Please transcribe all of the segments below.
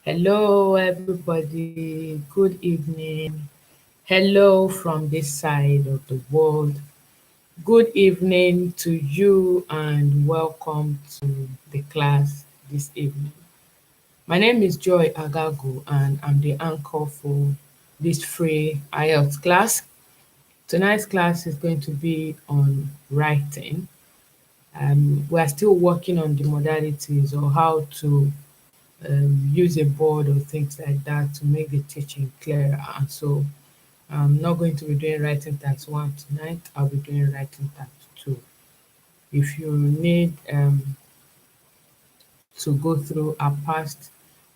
Hello, everybody. Good evening. Hello from this side of the world. Good evening to you and welcome to the class this evening. My name is Joy Agagwu and I'm the anchor for this free IELTS class. Tonight's class is going to be on writing. We're still working on the modalities or how to use a board or things like that to make the teaching clearer. And so I'm not going to be doing writing task 1 tonight. I'll be doing writing task 2. If you need to go through our past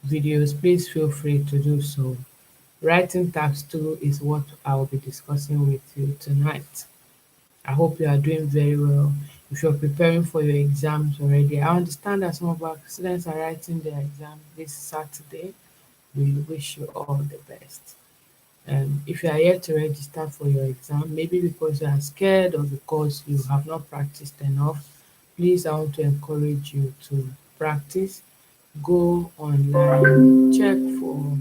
videos, please feel free to do so. Writing task 2 is what I will be discussing with you tonight. I hope you are doing very well. If you're preparing for your exams already, I understand that some of our students are writing their exam this Saturday. We wish you all the best. If you are yet to register for your exam, maybe because you are scared or because you have not practiced enough, please, I want to encourage you to practice. Go online, check for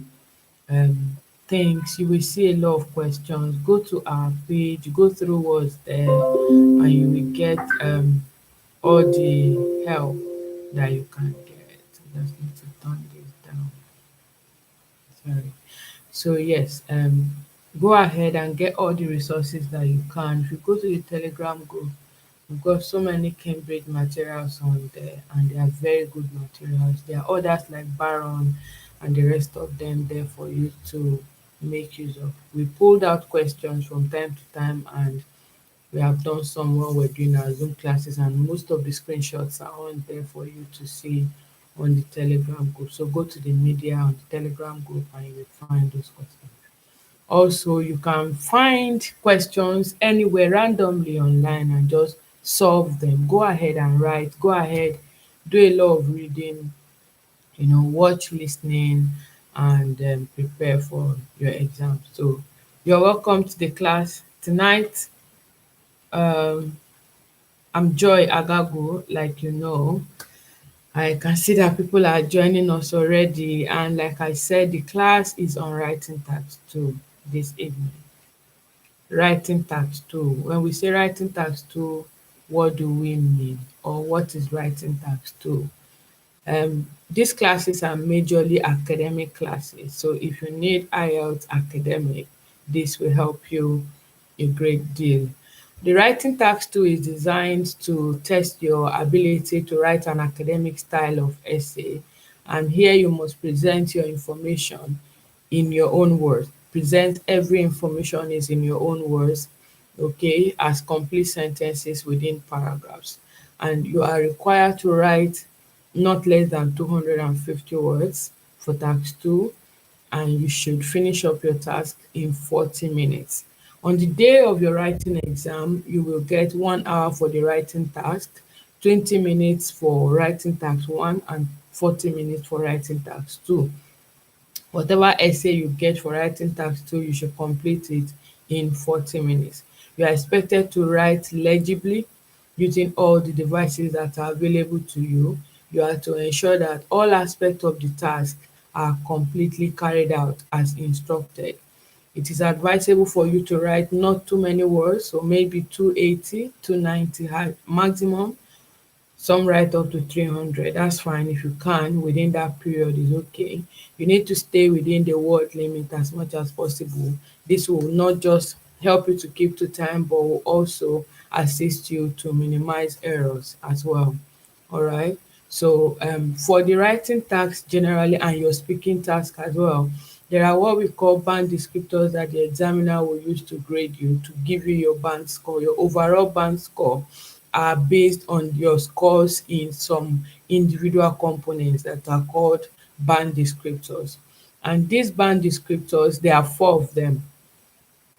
things. You will see a lot of questions. Go to our page, go through what's there, and you will get all the help that you can get. I just need to turn this down. Sorry. So yes, go ahead and get all the resources that you can. If you go to the Telegram group, we've got so many Cambridge materials on there, and they are very good materials. There are others like Baron and the rest of them there for you to make use of. We pulled out questions from time to time, and we have done some when we're doing our Zoom classes, and most of the screenshots are on there for you to see on the Telegram group. So go to the media on the Telegram group and you will find those questions. Also, you can find questions anywhere randomly online and just solve them. Go ahead and write. Go ahead, do a lot of reading, watch, listening, and prepare for your exam. So you're welcome to the class tonight. Um, I'm Joy Agagwu, like you know. I can see that people are joining us already, and like I said, the class is on writing task 2 this evening. Writing task 2. When we say writing task 2, what do we mean, or what is writing task 2? These classes are majorly academic classes, so if you need IELTS academic, this will help you a great deal. The writing task 2 is designed to test your ability to write an academic style of essay, and here you must present your information in your own words. Present every information is in your own words, okay, as complete sentences within paragraphs. And you are required to write not less than 250 words for task 2, and you should finish up your task in 40 minutes. On the day of your writing exam, you will get 1 hour for the writing task, 20 minutes for writing task 1, and 40 minutes for writing task 2. Whatever essay you get for writing task 2, you should complete it in 40 minutes. You are expected to write legibly using all the devices that are available to you. You are to ensure that all aspects of the task are completely carried out as instructed. It is advisable for you to write not too many words, so maybe 280, 290 maximum. Some write up to 300. That's fine. If you can within that period is okay. You need to stay within the word limit as much as possible. This will not just help you to keep to time, but will also assist you to minimize errors as well. All right. So for the writing task generally and your speaking task as well, there are what we call band descriptors that the examiner will use to grade you, to give you your band score. Your overall band score are based on your scores in some individual components that are called band descriptors. And these band descriptors, there are 4 of them,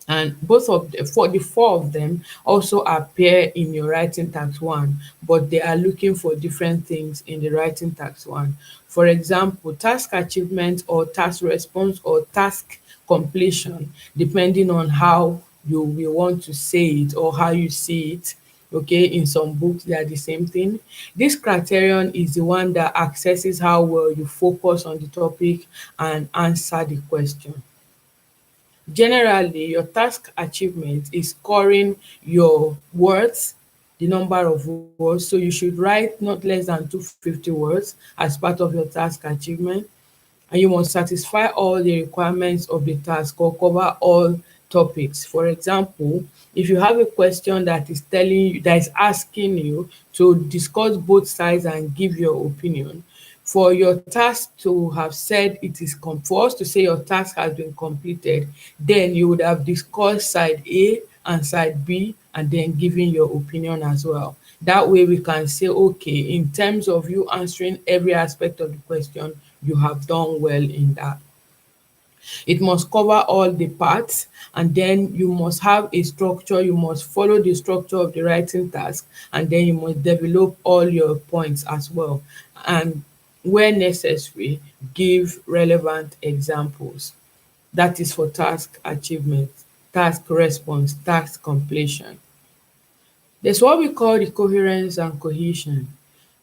and the 4 of them also appear in your writing task 1, but they are looking for different things in the writing task 1. For example, task achievement or task response or task completion, depending on how you will want to say it or how you see it, Okay, in some books they are the same thing. This criterion is the one that assesses how well you focus on the topic and answer the question. Generally, your task achievement is scoring your words, the number of words. So you should write not less than 250 words as part of your task achievement, and you must satisfy all the requirements of the task or cover all topics. For example, if you have a question that is telling you, that is asking you to discuss both sides and give your opinion, for your task to have said it is for us to say your task has been completed, then you would have discussed side A and side B and then giving your opinion as well. That way we can say, okay, in terms of you answering every aspect of the question, you have done well in that. It must cover all the parts, and then you must have a structure. You must follow the structure of the writing task, and then you must develop all your points as well. And where necessary, give relevant examples. That is for task achievement, task response, task completion. There's what we call the coherence and cohesion.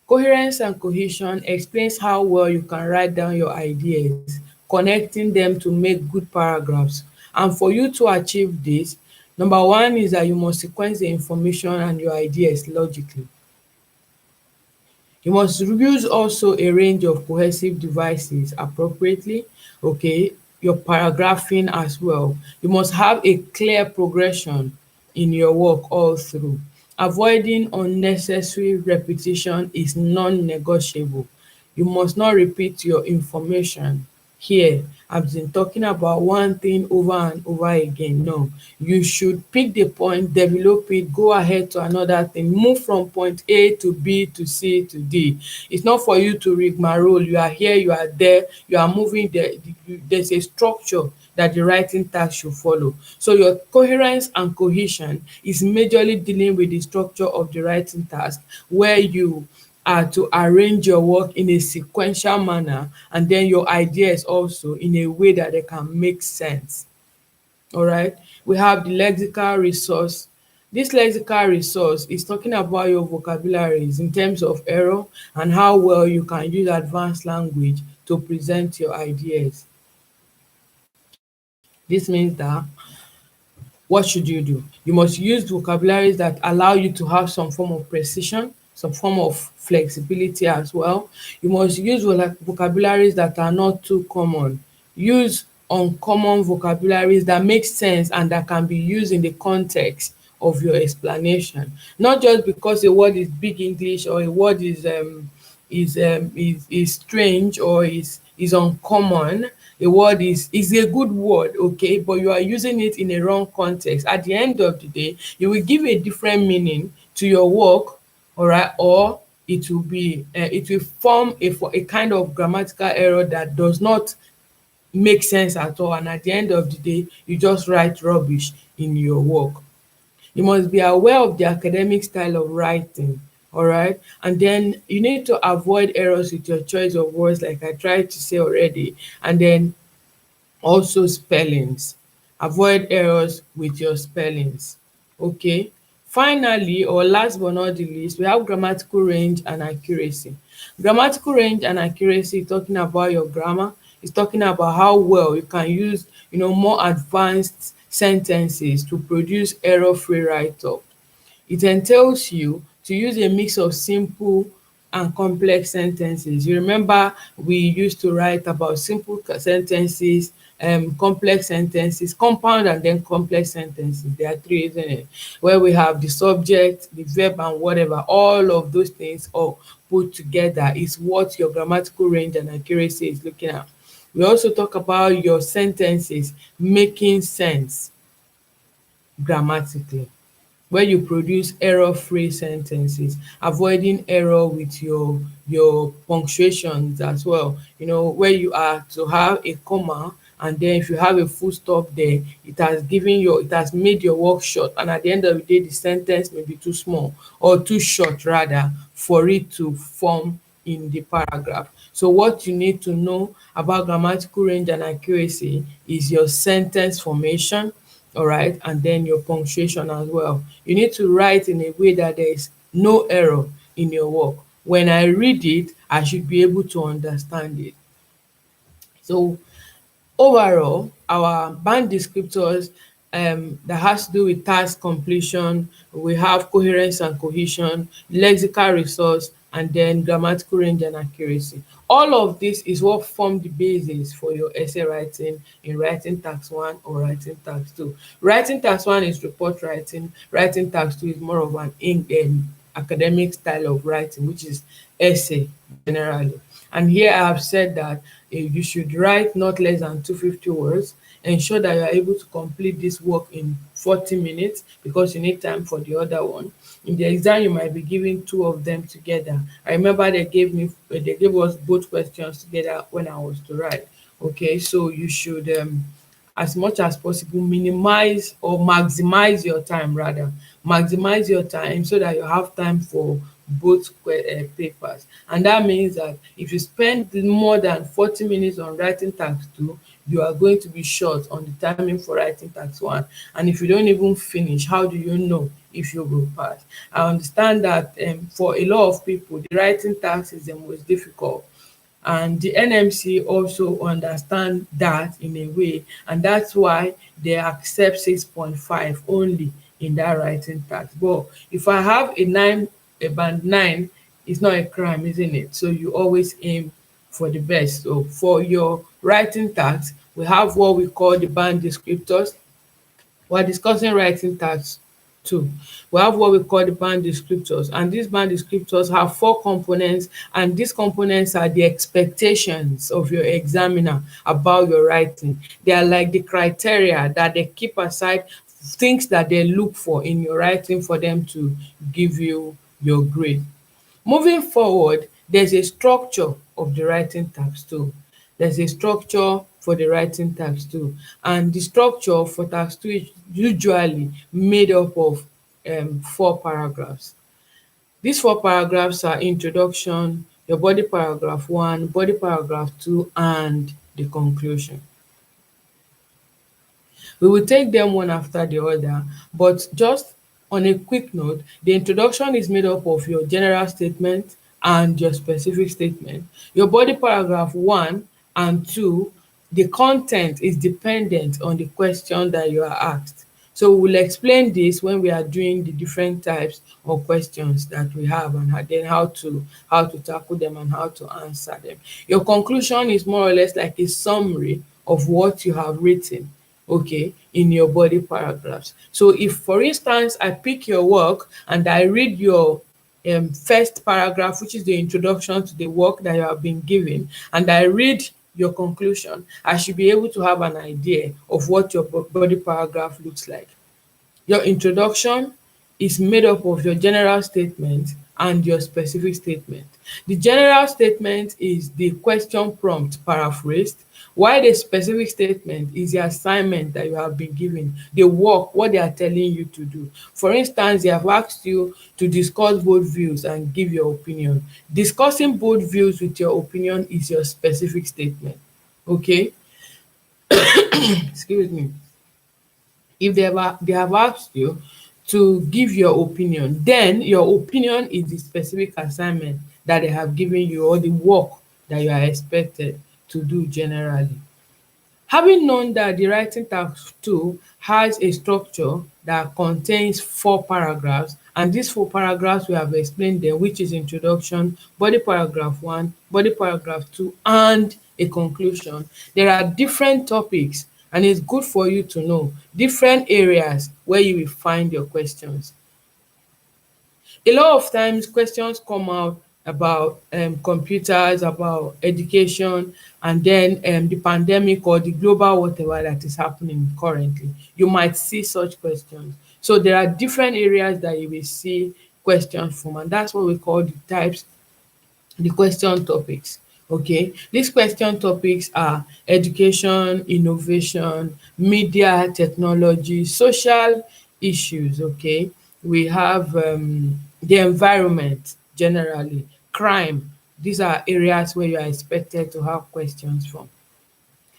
Coherence and cohesion explains how well you can write down your ideas, connecting them to make good paragraphs. And for you to achieve this, number one is that you must sequence the information and your ideas logically. You must use also a range of cohesive devices appropriately, okay, your paragraphing as well. You must have a clear progression in your work all through. Avoiding unnecessary repetition is non-negotiable. You must not repeat your information. Here, I've been talking about one thing over and over again. No, you should pick the point, develop it, go ahead to another thing, move from point A to B to C to D. It's not for you to rigmarole. You are here, you are there, you are moving there. There's a structure that the writing task should follow. So your coherence and cohesion is majorly dealing with the structure of the writing task, where you are to arrange your work in a sequential manner, and then your ideas also in a way that they can make sense. All right. We have the lexical resource. This lexical resource is talking about your vocabularies in terms of error and how well you can use advanced language to present your ideas. This means that what should you do? You must use vocabularies that allow you to have some form of precision, some form of flexibility as well. You must use vocabularies that are not too common. Use uncommon vocabularies that make sense and that can be used in the context of your explanation. Not just because a word is big English or a word is strange or is uncommon. A word is a good word, okay, but you are using it in a wrong context. At the end of the day, you will give a different meaning to your work, all right, or it will form a kind of grammatical error that does not make sense at all, and at the end of the day you just write rubbish in your work. You must be aware of the academic style of writing, all right? And then you need to avoid errors with your choice of words, like I tried to say already. And then also spellings. Avoid errors with your spellings, okay? Finally, or last but not the least, we have grammatical range and accuracy. Grammatical range and accuracy is talking about your grammar. It's talking about how well you can use, more advanced sentences to produce error-free write-up. It entails you to use a mix of simple and complex sentences. You remember we used to write about simple sentences, complex sentences, compound and then complex sentences. There are three, isn't it? Where we have the subject, the verb, and whatever. All of those things all put together is what your grammatical range and accuracy is looking at. We also talk about your sentences making sense grammatically, where you produce error-free sentences, avoiding error with your punctuations as well. Where you are to have a comma, and then if you have a full stop there, it has made your work short, and at the end of the day the sentence may be too small or too short rather for it to form in the paragraph. So what you need to know about grammatical range and accuracy is your sentence formation, all right, and then your punctuation as well. You need to write in a way that there is no error in your work. When I read it, I should be able to understand it. So overall, our band descriptors that has to do with task completion, we have coherence and cohesion, lexical resource, and then grammatical range and accuracy. All of this is what form the basis for your essay writing in writing task 1 or writing task 2. Writing task 1 is report writing, writing task 2 is more of an academic style of writing, which is essay generally. And here I have said that you should write not less than 250 words. Ensure that you are able to complete this work in 40 minutes because you need time for the other one. In the exam, you might be giving two of them together. I remember they gave us both questions together when I was to write. Okay, so you should as much as possible minimize or maximize your time, rather maximize your time so that you have time for both papers. And that means that if you spend more than 40 minutes on writing task 2, you are going to be short on the timing for writing task 1. And if you don't even finish, how do you know if you will pass? I understand that for a lot of people the writing task is the most difficult, and the NMC also understand that in a way, and that's why they accept 6.5 only in that writing task. But if I have a band 9, it's not a crime, isn't it? So you always aim for the best. So for your writing task, we have what we call the band descriptors. We're discussing writing task 2. We have what we call the band descriptors, and these band descriptors have 4 components, and these components are the expectations of your examiner about your writing. They are like the criteria that they keep aside, things that they look for in your writing for them to give you your grade. Moving forward, there's a structure of the writing task 2. There's a structure for the writing task 2, and the structure for task 2 is usually made up of 4 paragraphs. These 4 paragraphs are introduction, your body paragraph 1, body paragraph 2, and the conclusion. We will take them one after the other, but just on a quick note, the introduction is made up of your general statement and your specific statement. Your body paragraph 1 and 2, the content is dependent on the question that you are asked. So we will explain this when we are doing the different types of questions that we have, and then how to tackle them and how to answer them. Your conclusion is more or less like a summary of what you have written, okay, in your body paragraphs. So if, for instance, I pick your work and I read your first paragraph, which is the introduction to the work that you have been given, and I read your conclusion, I should be able to have an idea of what your body paragraph looks like. Your introduction is made up of your general statement and your specific statement. The general statement is the question prompt paraphrased, while the specific statement is the assignment that you have been given, the work, what they are telling you to do. For instance, they have asked you to discuss both views and give your opinion. Discussing both views with your opinion is your specific statement. Okay? Excuse me. If they have asked you to give your opinion, then your opinion is the specific assignment that they have given you, or the work that you are expected to do generally. Having known that the writing task 2 has a structure that contains 4 paragraphs, and these 4 paragraphs we have explained them, which is introduction, body paragraph 1, body paragraph 2, and a conclusion. There are different topics, and it's good for you to know different areas where you will find your questions. A lot of times questions come out about computers, about education, and then the pandemic or the global whatever that is happening currently. You might see such questions. So there are different areas that you will see questions from, and that's what we call the types, the question topics. Okay, these question topics are education, innovation, media, technology, social issues. Okay, we have the environment generally, crime. These are areas where you are expected to have questions from.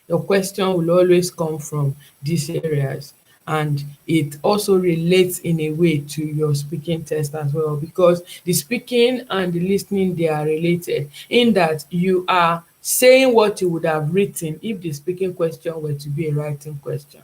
Your question will always come from these areas. and it also relates in a way to your speaking test as well, because the speaking and the listening, they are related in that you are saying what you would have written if the speaking question were to be a writing question,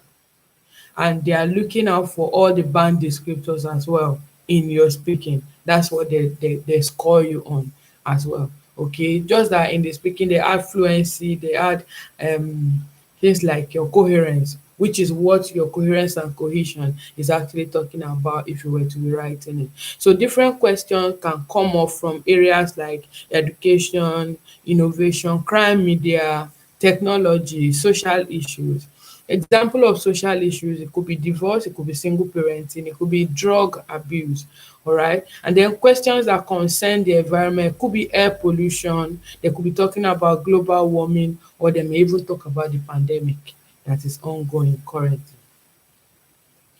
and they are looking out for all the band descriptors as well in your speaking. That's what they score you on as well. Okay, just that in the speaking they add fluency, they add things like your coherence, which is what your coherence and cohesion is actually talking about if you were to be writing it. So different questions can come up from areas like education, innovation, crime media, technology, social issues. Example of social issues, it could be divorce, it could be single parenting, it could be drug abuse, all right? And then questions that concern the environment, could be air pollution, they could be talking about global warming, or they may even talk about the pandemic that is ongoing currently.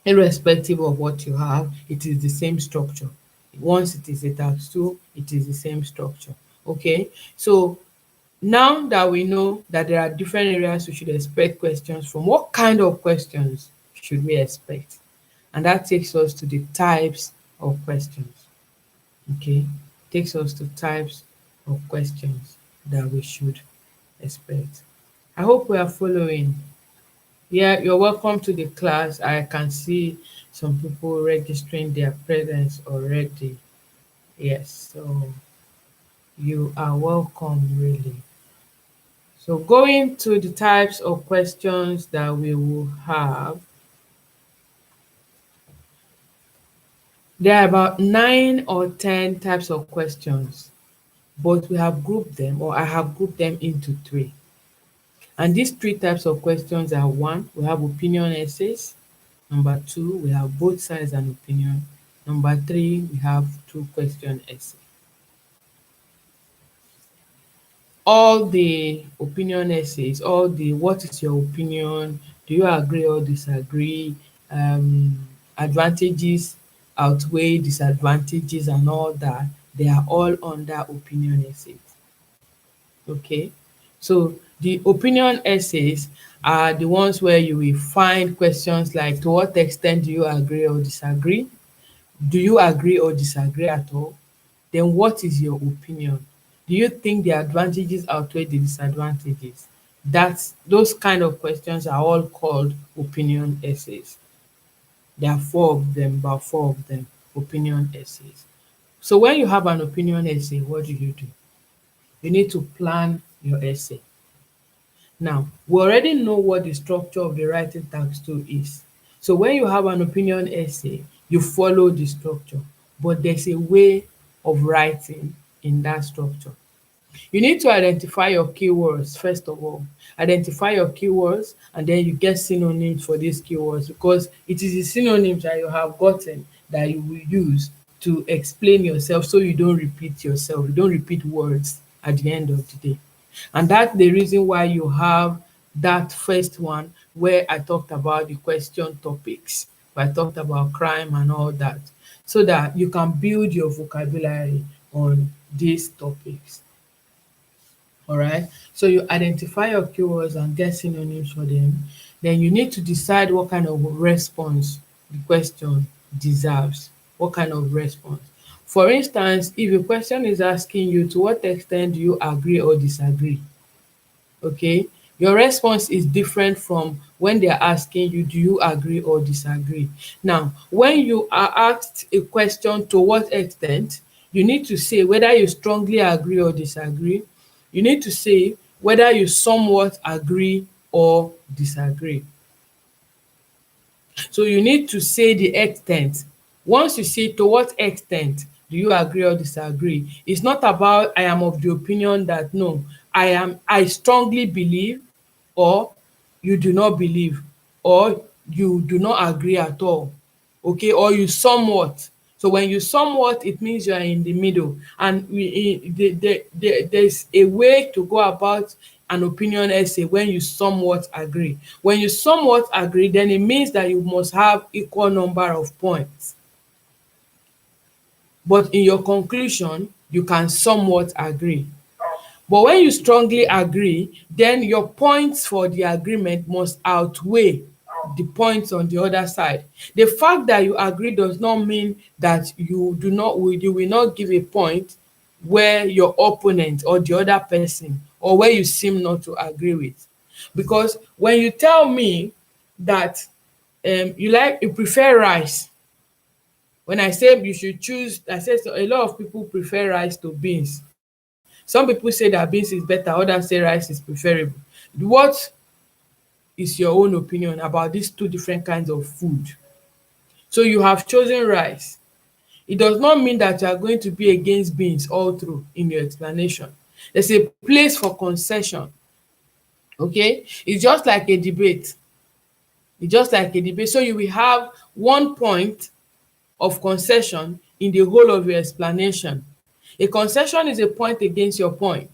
Irrespective of what you have, it is the same structure. Once it is a tax 2, it is the same structure. Okay, so now that we know that there are different areas we should expect questions from, what kind of questions should we expect? And that takes us to the types of questions. Okay, takes us to types of questions that we should expect. I hope we are following. Yeah, you're welcome to the class. I can see some people registering their presence already. Yes, so you are welcome, really. So going to the types of questions that we will have, there are about 9 or 10 types of questions, but we have grouped them, or I have grouped them into 3. And these 3 types of questions are: 1, we have opinion essays; number 2, we have both sides and opinion; number 3, we have 2 question essays. All the opinion essays, all the what is your opinion, do you agree or disagree, advantages outweigh disadvantages and all that, they are all under opinion essays. Okay, so the opinion essays are the ones where you will find questions like: to what extent do you agree or disagree? Do you agree or disagree at all? Then what is your opinion? Do you think the advantages outweigh the disadvantages? That's those kind of questions are all called opinion essays. There are 4 of them, about 4 of them, opinion essays. So when you have an opinion essay, what do? You need to plan your essay. Now, we already know what the structure of the writing task 2 is. So when you have an opinion essay, you follow the structure, but there's a way of writing in that structure. You need to identify your keywords first of all. Identify your keywords, and then you get synonyms for these keywords, because it is the synonyms that you have gotten that you will use to explain yourself, so you don't repeat yourself, you don't repeat words at the end of the day. And that's the reason why you have that first one where I talked about the question topics, where I talked about crime and all that, so that you can build your vocabulary on these topics. All right, so you identify your keywords and get synonyms for them. Then you need to decide what kind of response the question deserves. What kind of response? For instance, if a question is asking you, to what extent do you agree or disagree? Okay, your response is different from when they're asking you, do you agree or disagree? Now, when you are asked a question, to what extent, you need to say whether you strongly agree or disagree. You need to say whether you somewhat agree or disagree. So you need to say the extent. Once you say to what extent do you agree or disagree, it's not about I am of the opinion that no, I strongly believe, or you do not believe, or you do not agree at all. Okay, or you somewhat. So when you somewhat, it means you are in the middle. And there's a way to go about an opinion essay when you somewhat agree. When you somewhat agree, then it means that you must have equal number of points. But in your conclusion, you can somewhat agree. But when you strongly agree, then your points for the agreement must outweigh the points on the other side. The fact that you agree does not mean that you will not give a point where your opponent or the other person, or where you seem not to agree with. Because when you tell me that you prefer rice, when I say you should choose, I say so a lot of people prefer rice to beans. Some people say that beans is better, others say rice is preferable. What is your own opinion about these two different kinds of food? So you have chosen rice. It does not mean that you are going to be against beans all through in your explanation. There's a place for concession. Okay, it's just like a debate. It's just like a debate. So you will have one point of concession in the whole of your explanation. A concession is a point against your point,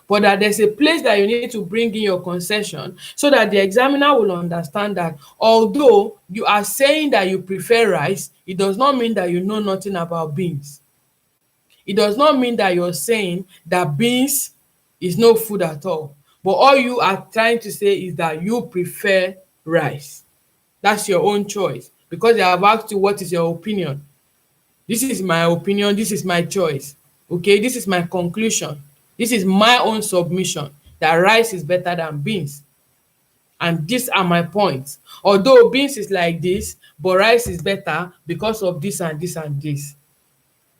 but that there's a place that you need to bring in your concession so that the examiner will understand that although you are saying that you prefer rice, it does not mean that you know nothing about beans. It does not mean that you're saying that beans is no food at all, but all you are trying to say is that you prefer rice. That's your own choice, because they have asked you what is your opinion. This is my opinion, this is my choice. Okay, this is my conclusion. This is my own submission that rice is better than beans. And these are my points. Although beans is like this, but rice is better because of this and this and this.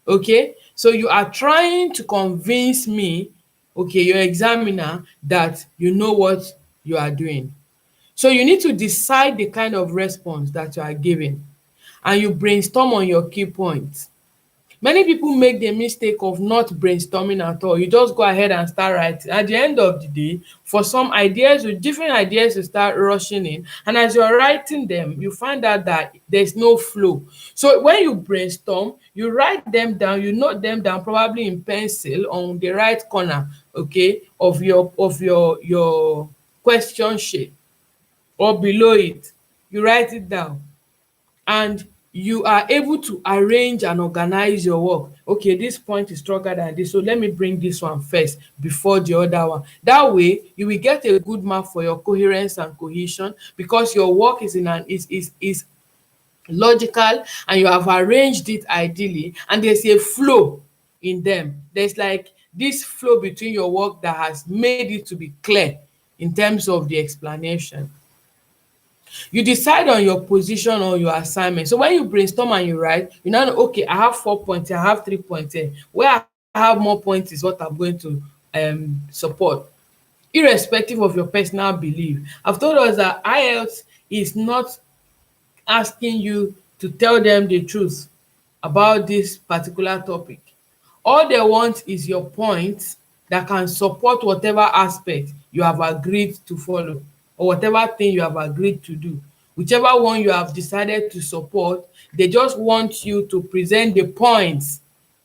Okay, so you are trying to convince me, okay, your examiner, that you know what you are doing. So you need to decide the kind of response that you are giving, and you brainstorm on your key points. Many people make the mistake of not brainstorming at all. You just go ahead and start writing. At the end of the day, for some ideas, with different ideas, you start rushing in, and as you're writing them, you find out that there's no flow. So when you brainstorm, you write them down, you note them down, probably in pencil on the right corner, okay, of your question sheet, or below it. You write it down, and you are able to arrange and organize your work. Okay, this point is stronger than this, so let me bring this one first before the other one. That way you will get a good mark for your coherence and cohesion, because your work is logical, and you have arranged it ideally, and there's a flow in them. There's like this flow between your work that has made it to be clear in terms of the explanation. You decide on your position or your assignment. So when you brainstorm and you write, you now know, okay, I have 4 points here, I have 3 points here. Where I have more points is what I'm going to support, irrespective of your personal belief. I've told us that IELTS is not asking you to tell them the truth about this particular topic. All they want is your point that can support whatever aspect you have agreed to follow, or whatever thing you have agreed to do. Whichever one you have decided to support, they just want you to present the points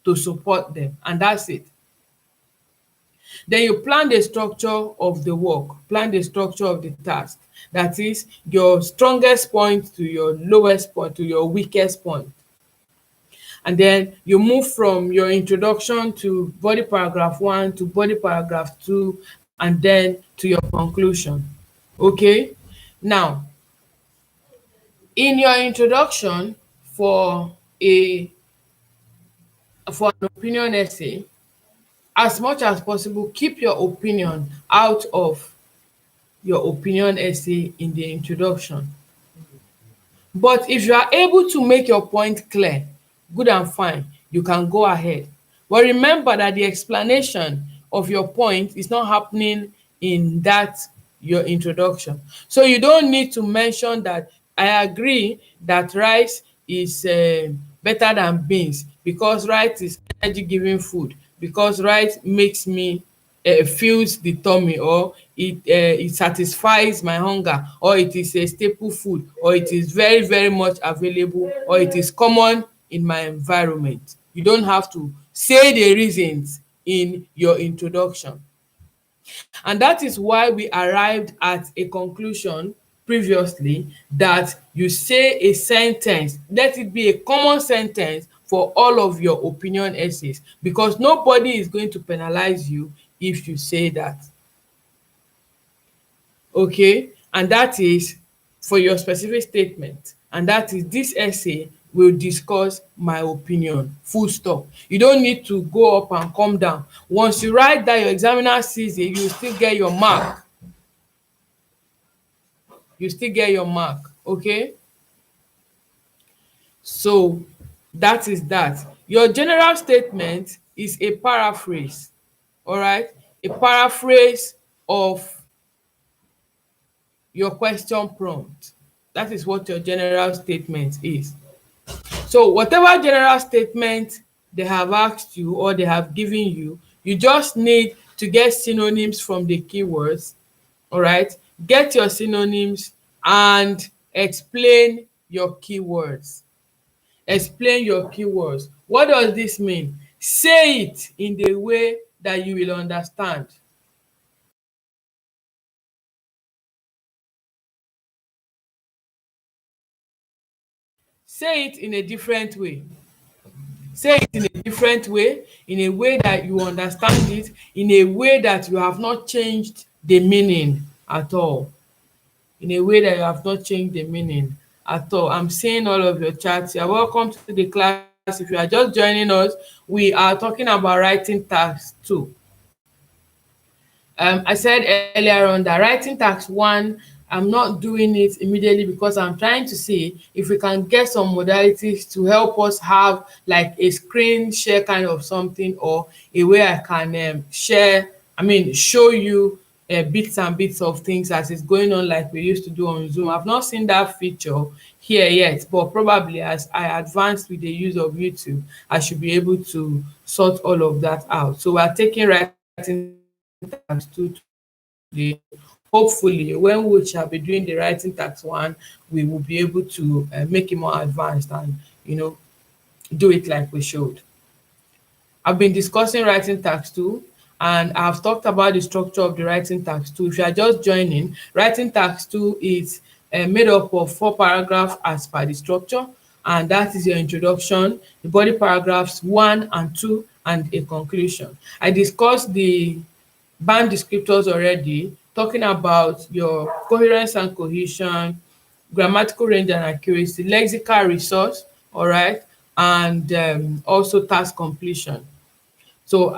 to support them, and that's it. Then you plan the structure of the work, plan the structure of the task. That is your strongest point to your lowest point to your weakest point. And then you move from your introduction to body paragraph 1 to body paragraph 2, and then to your conclusion. Okay? Now, in your introduction for a for an opinion essay, as much as possible, keep your opinion out of your opinion essay in the introduction. But if you are able to make your point clear, good and fine, you can go ahead. But remember that the explanation of your point is not happening in that your introduction. So you don't need to mention that I agree that rice is better than beans, because rice is energy giving food, because rice makes me fills the tummy, or it satisfies my hunger, or it is a staple food, or it is very very much available, or it is common in my environment. You don't have to say the reasons in your introduction. And that is why we arrived at a conclusion previously, that you say a sentence, let it be a common sentence for all of your opinion essays, because nobody is going to penalize you if you say that. Okay, and that is, for your specific statement, and that is, this essay will discuss my opinion, full stop. You don't need to go up and come down. Once you write that, your examiner sees it, you still get your mark. You still get your mark. Okay, so that is that. Your general statement is a paraphrase. All right, a paraphrase of your question prompt. That is what your general statement is. So whatever general statement they have asked you or they have given you, you just need to get synonyms from the keywords. All right, get your synonyms and explain your keywords. Explain your keywords. What does this mean? Say it in the way that you will understand. Say it in a different way. Say it in a different way, in a way that you understand it, in a way that you have not changed the meaning at all. In a way that you have not changed the meaning at all. I'm seeing all of your chats. You're welcome to the class. If you are just joining us, we are talking about writing task 2. I said earlier on that writing task 1, I'm not doing it immediately because I'm trying to see if we can get some modalities to help us have like a screen share kind of something, or a way I can show you bits and bits of things as it's going on, like we used to do on Zoom. I've not seen that feature here yet, but probably as I advance with the use of YouTube, I should be able to sort all of that out. So we're taking writing task 2 today. Hopefully when we shall be doing the writing task 1, we will be able to make it more advanced and do it like we should. I've been discussing writing task 2, and I've talked about the structure of the writing task 2. If you are just joining, writing task 2 is made up of 4 paragraphs as per the structure, and that is your introduction, the body paragraphs 1 and 2, and a conclusion. I discussed the band descriptors already, talking about your coherence and cohesion, grammatical range and accuracy, lexical resource, all right, and also task completion. So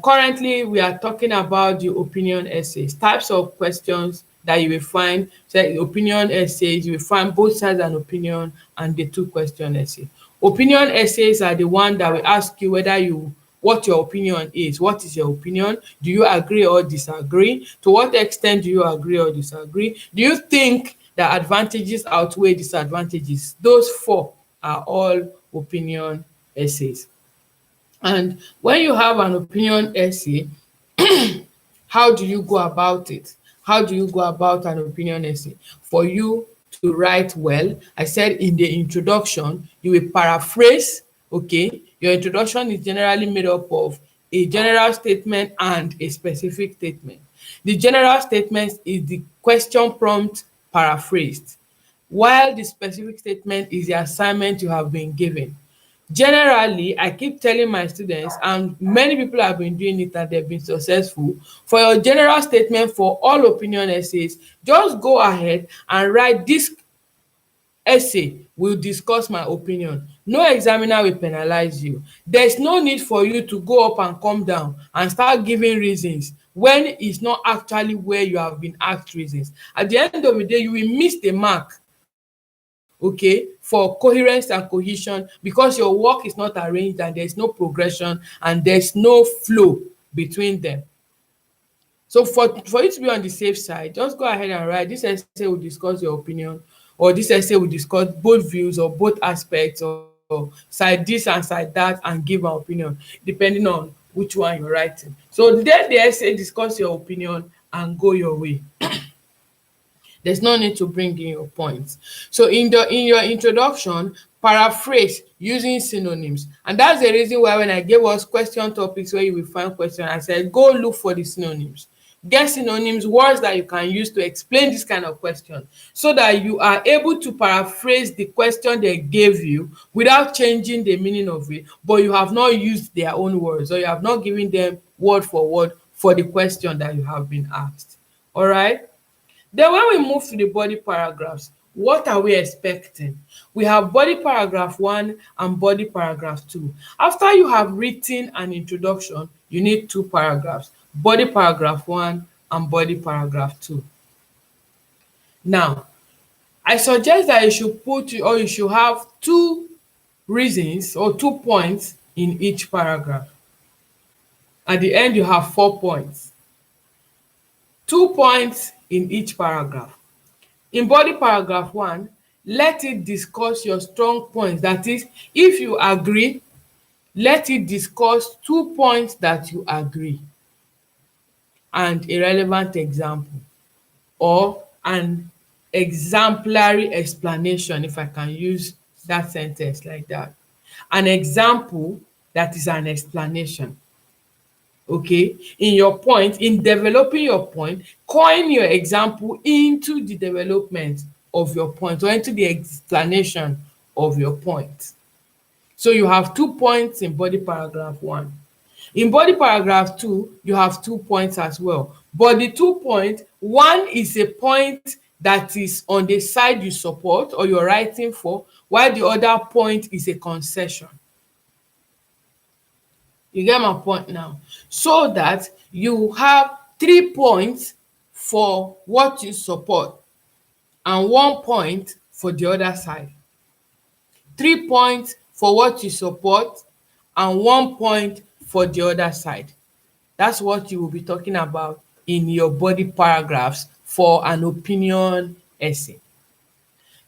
currently we are talking about the opinion essays, types of questions that you will find. So opinion essays, you will find both sides an opinion and the 2-question essay. Opinion essays are the one that will ask you what your opinion is. What is your opinion? Do you agree or disagree? To what extent do you agree or disagree? Do you think that advantages outweigh disadvantages? Those 4 are all opinion essays. And when you have an opinion essay, how do you go about it? How do you go about an opinion essay? For you to write well, I said in the introduction, you will paraphrase, okay? Your introduction is generally made up of a general statement and a specific statement. The general statement is the question prompt paraphrased, while the specific statement is the assignment you have been given. Generally, I keep telling my students, and many people have been doing it and they've been successful, for your general statement for all opinion essays, just go ahead and write, this essay will discuss my opinion. No examiner will penalize you. There's no need for you to go up and come down and start giving reasons when it's not actually where you have been asked reasons. At the end of the day, you will miss the mark, okay, for coherence and cohesion, because your work is not arranged and there's no progression and there's no flow between them. So for you to be on the safe side, just go ahead and write, this essay will discuss your opinion, or this essay will discuss both views or both aspects, or side this and side that, and give an opinion depending on which one you're writing. So let the essay discuss your opinion and go your way. There's no need to bring in your points. So in your introduction, paraphrase using synonyms. And that's the reason why when I gave us question topics where you will find question, I said go look for the synonyms. Get synonyms, words that you can use to explain this kind of question, so that you are able to paraphrase the question they gave you without changing the meaning of it, but you have not used their own words, or you have not given them word for word for the question that you have been asked. All right. Then when we move to the body paragraphs, What are we expecting? We have body paragraph 1 and body paragraph 2. After you have written an introduction, you need 2 paragraphs, body paragraph 1 and body paragraph 2. Now, I suggest that you should put or you should have 2 reasons or 2 points in each paragraph. At the end, you have 4 points. 2 points in each paragraph. In body paragraph 1, let it discuss your strong points. That is, if you agree, let it discuss 2 points that you agree and a relevant example or an exemplary explanation, if I can use that sentence like that. An example that is an explanation. Okay, in your point, in developing your point, coin your example into the development of your point or into the explanation of your point. So you have 2 points in body paragraph 1. In body paragraph 2, you have 2 points as well. But the 2 points, one is a point that is on the side you support or you're writing for, while the other point is a concession. You get my point now? So that you have 3 points for what you support and 1 point for the other side. 3 points for what you support and 1 point for the other side. That's what you will be talking about in your body paragraphs for an opinion essay.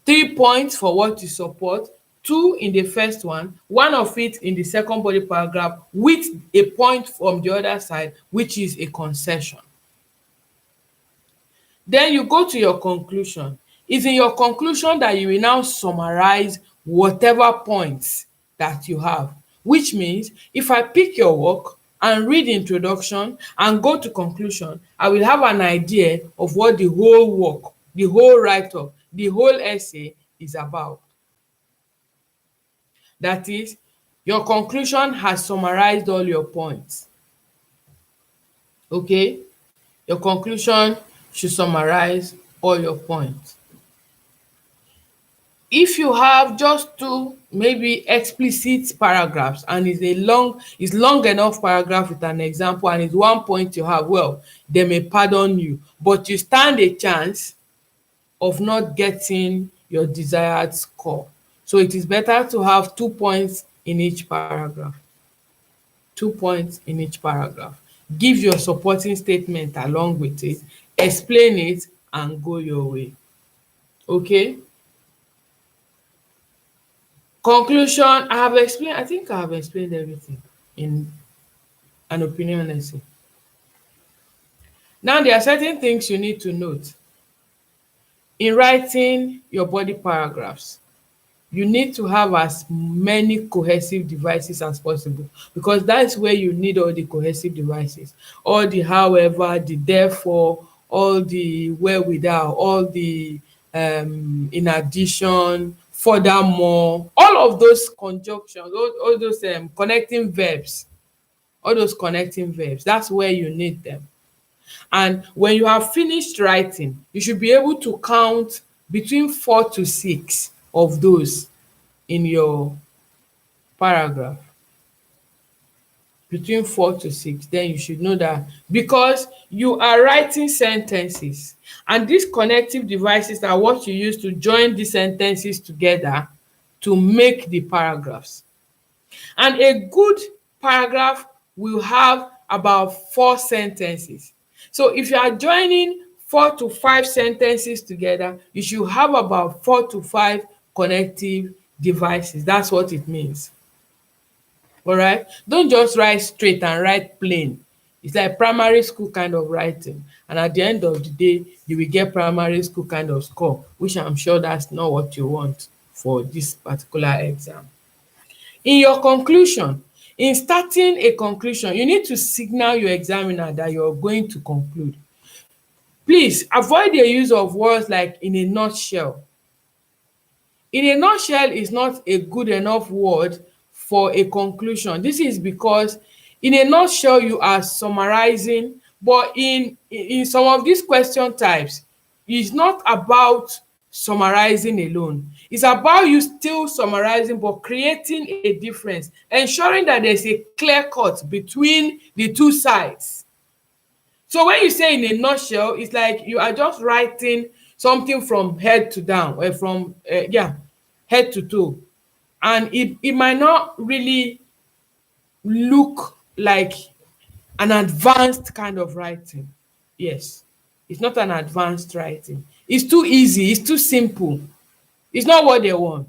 3 points for what you support, 2 in the first one of it in the second body paragraph with a point from the other side, which is a concession. Then you go to your conclusion. It's in your conclusion that you will now summarize whatever points that you have, which means if I pick your work and read introduction and go to conclusion, I will have an idea of what the whole work, the whole write-up, the whole essay is about. That is, your conclusion has summarized all your points. Okay? Your conclusion should summarize all your points. If you have just 2 maybe explicit paragraphs and it's long enough paragraph with an example and it's 1 point you have, well, they may pardon you, but you stand a chance of not getting your desired score. So it is better to have 2 points in each paragraph. 2 points in each paragraph. Give your supporting statement along with it, explain it, and go your way. Okay? Conclusion, I think I have explained everything in an opinion essay. Now, there are certain things you need to note. In writing your body paragraphs, you need to have as many cohesive devices as possible, because that's where you need all the cohesive devices. All the however, the therefore, all the wherewithal, all the in addition, furthermore, all of those conjunctions, all those connecting verbs, that's where you need them. And when you have finished writing, you should be able to count between 4 to 6 of those in your paragraph. Between 4 to 6, then you should know that, because you are writing sentences and these connective devices are what you use to join the sentences together to make the paragraphs. And a good paragraph will have about 4 sentences. So if you are joining 4 to 5 sentences together, you should have about 4 to 5 connective devices. That's what it means. All right? Don't just write straight and write plain. It's like primary school kind of writing. And at the end of the day, you will get primary school kind of score, which I'm sure that's not what you want for this particular exam. In your conclusion, in starting a conclusion, you need to signal your examiner that you're going to conclude. Please avoid the use of words like "in a nutshell." In a nutshell is not a good enough word for a conclusion. This is because in a nutshell you are summarizing, but in some of these question types, it's not about summarizing alone. It's about you still summarizing but creating a difference, ensuring that there's a clear cut between the two sides. So when you say in a nutshell, it's like you are just writing something from head to down, or from head to toe, and it might not really look like an advanced kind of writing. Yes, it's not an advanced writing. It's too easy, it's too simple. It's not what they want.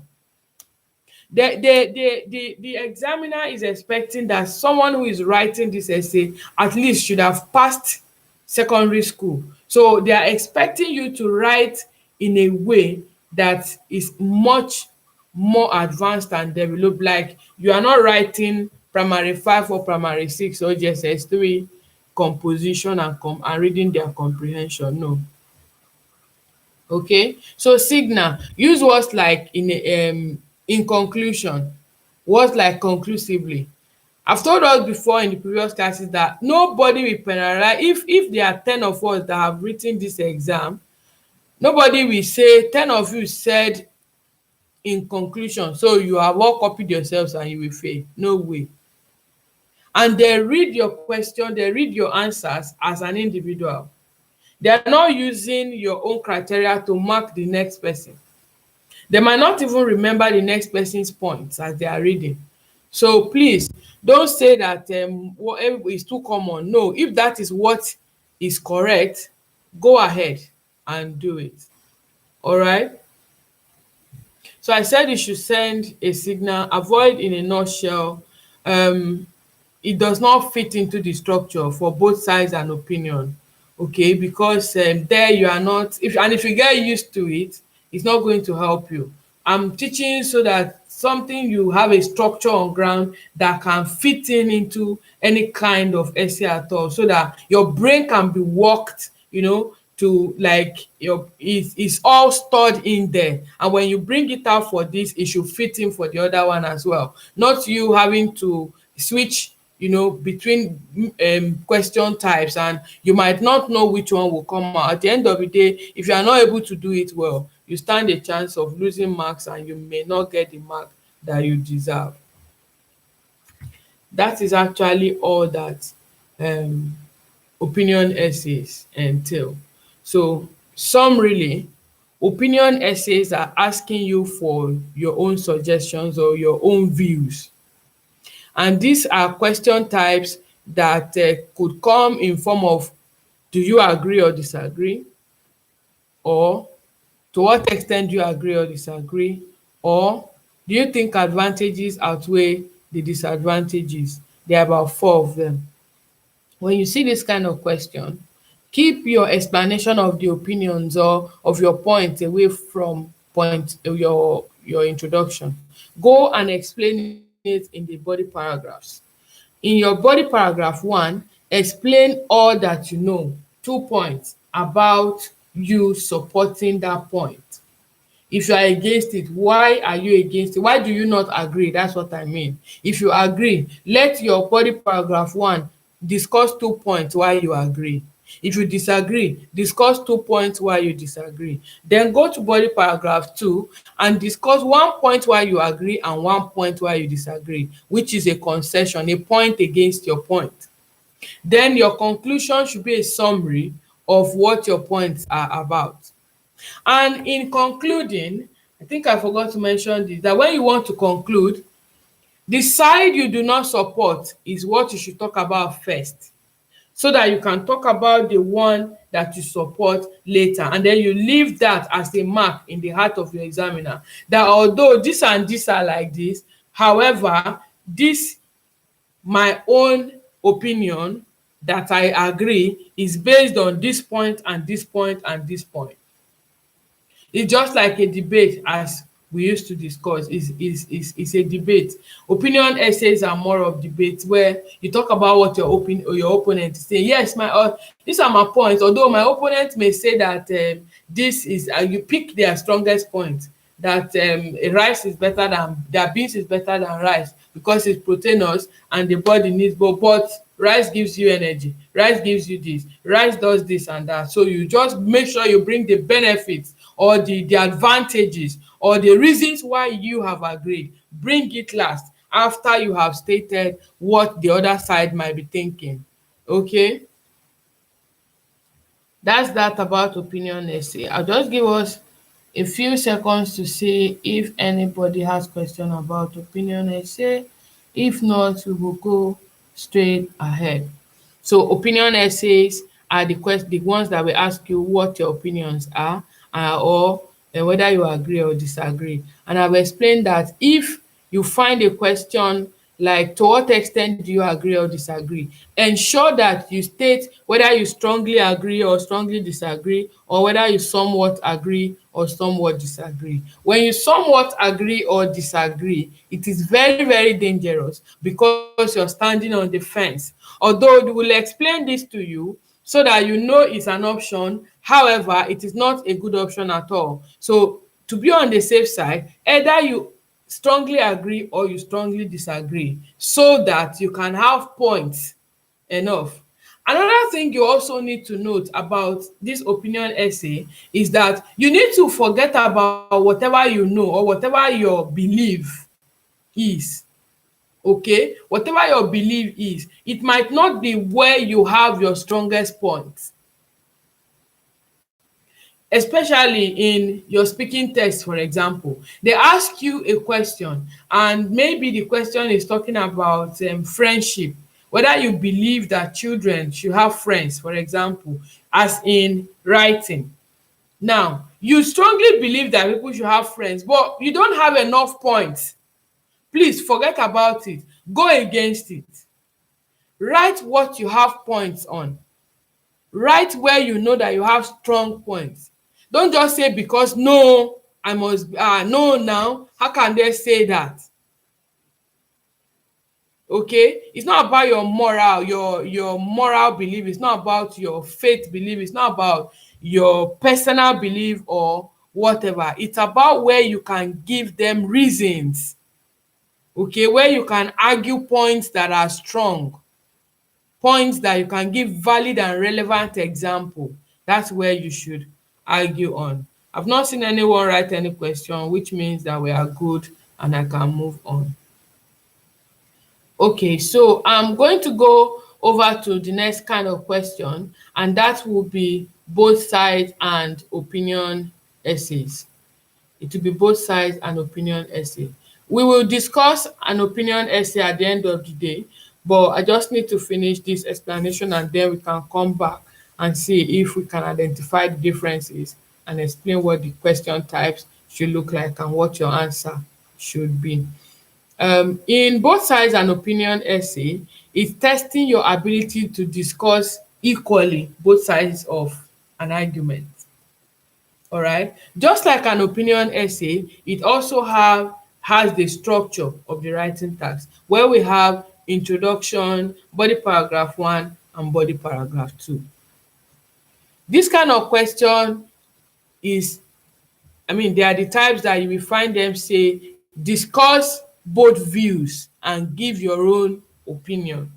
The examiner is expecting that someone who is writing this essay at least should have passed secondary school. So they are expecting you to write in a way that is much more advanced and developed. Like, you are not writing primary 5 or primary 6 or JSS 3 composition and reading their comprehension. No. Okay, so signal, use words like in conclusion, words like conclusively. I've told us before in the previous classes that nobody will penalize if there are 10 of us that have written this exam. Nobody will say 10 of you said in conclusion, so you have all copied yourselves and you will fail. No way. And they read your question, they read your answers as an individual. They are not using your own criteria to mark the next person. They might not even remember the next person's points as they are reading. So please don't say that whatever is too common. No, if that is what is correct, go ahead and do it. All right. So I said you should send a signal. Avoid in a nutshell. It does not fit into the structure for both sides and opinion. Okay, because there you are not, if you get used to it, it's not going to help you. I'm teaching so that something, you have a structure on ground that can fit into any kind of essay at all, so that your brain can be worked, to like it's all stored in there, and when you bring it out for this, it should fit in for the other one as well, not you having to switch between question types, and you might not know which one will come out. At the end of the day, if you are not able to do it well, you stand a chance of losing marks and you may not get the mark that you deserve. That is actually all that opinion essays entail. So summarily, opinion essays are asking you for your own suggestions or your own views. And these are question types that could come in form of, do you agree or disagree? Or, to what extent do you agree or disagree? Or, do you think advantages outweigh the disadvantages? There are about 4 of them. When you see this kind of question, keep your explanation of the opinions or of your point away from your introduction. Go and explain it in the body paragraphs. In your body paragraph 1, explain all that you know, 2 points about you supporting that point. If you are against it, why are you against it? Why do you not agree? That's what I mean. If you agree, let your body paragraph 1 discuss 2 points why you agree. If you disagree, discuss 2 points why you disagree. Then go to body paragraph 2 and discuss 1 point why you agree and 1 point why you disagree, which is a concession, a point against your point. Then your conclusion should be a summary of what your points are about. And in concluding, I think I forgot to mention this, that when you want to conclude, the side you do not support is what you should talk about first, so that you can talk about the one that you support later, and then you leave that as a mark in the heart of your examiner, that although this and this are like this, however, this my own opinion that I agree is based on this point and this point and this point. It's just like a debate, as we used to discuss. Is a debate. Opinion essays are more of debates, where you talk about what your opponent is saying. Yes, these are my points, although my opponent may say that this is, you pick their strongest point, that rice is better than, that beans is better than rice because it's proteinous and the body needs both. But rice gives you energy, rice gives you this, rice does this and that. So you just make sure you bring the benefits or the advantages or the reasons why you have agreed. Bring it last after you have stated what the other side might be thinking. Okay, that's that about opinion essay. I'll just give us a few seconds to see if anybody has question about opinion essay. If not, we will go straight ahead. So opinion essays are the ones that will ask you what your opinions are, or whether you agree or disagree. And I've explained that if you find a question like to what extent do you agree or disagree, ensure that you state whether you strongly agree or strongly disagree, or whether you somewhat agree or somewhat disagree. When you somewhat agree or disagree, it is very, very dangerous because you're standing on the fence. Although we will explain this to you so that you know it's an option, however, it is not a good option at all. So to be on the safe side, either you strongly agree or you strongly disagree, so that you can have points enough. Another thing you also need to note about this opinion essay is that you need to forget about whatever you know or whatever your belief is. Okay, whatever your belief is, it might not be where you have your strongest points, especially in your speaking test. For example, they ask you a question and maybe the question is talking about friendship, whether you believe that children should have friends, for example, as in writing. Now, you strongly believe that people should have friends, but you don't have enough points. Please forget about it. Go against it. Write what you have points on. Write where you know that you have strong points. Don't just say because no, I must no now. How can they say that? Okay, it's not about your moral, your moral belief. It's not about your faith belief. It's not about your personal belief or whatever. It's about where you can give them reasons. Okay, where you can argue points that are strong, points that you can give valid and relevant example. That's where you should argue on. I've not seen anyone write any question, which means that we are good and I can move on. Okay, so I'm going to go over to the next kind of question, and that will be both sides and opinion essays. It will be both sides and opinion essay. We will discuss an opinion essay at the end of the day, but I just need to finish this explanation and then we can come back and see if we can identify the differences and explain what the question types should look like and what your answer should be. In both sides and opinion essay, it's testing your ability to discuss equally both sides of an argument. All right, just like an opinion essay, it also has the structure of the writing task, where we have introduction, body paragraph 1 and body paragraph 2. This kind of question is, they are the types that you will find them say discuss both views and give your own opinion,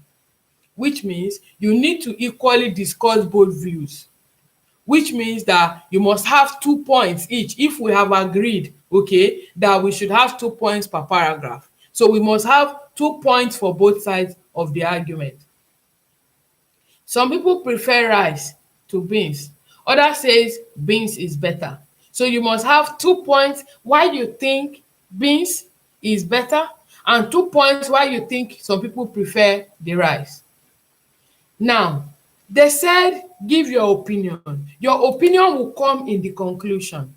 which means you need to equally discuss both views, which means that you must have 2 points each. If we have agreed, okay, that we should have 2 points per paragraph, so we must have 2 points for both sides of the argument. Some people prefer rice to beans, others says beans is better, so you must have 2 points why you think beans is better and 2 points why you think some people prefer the rice. Now, they said give your opinion. Your opinion will come in the conclusion.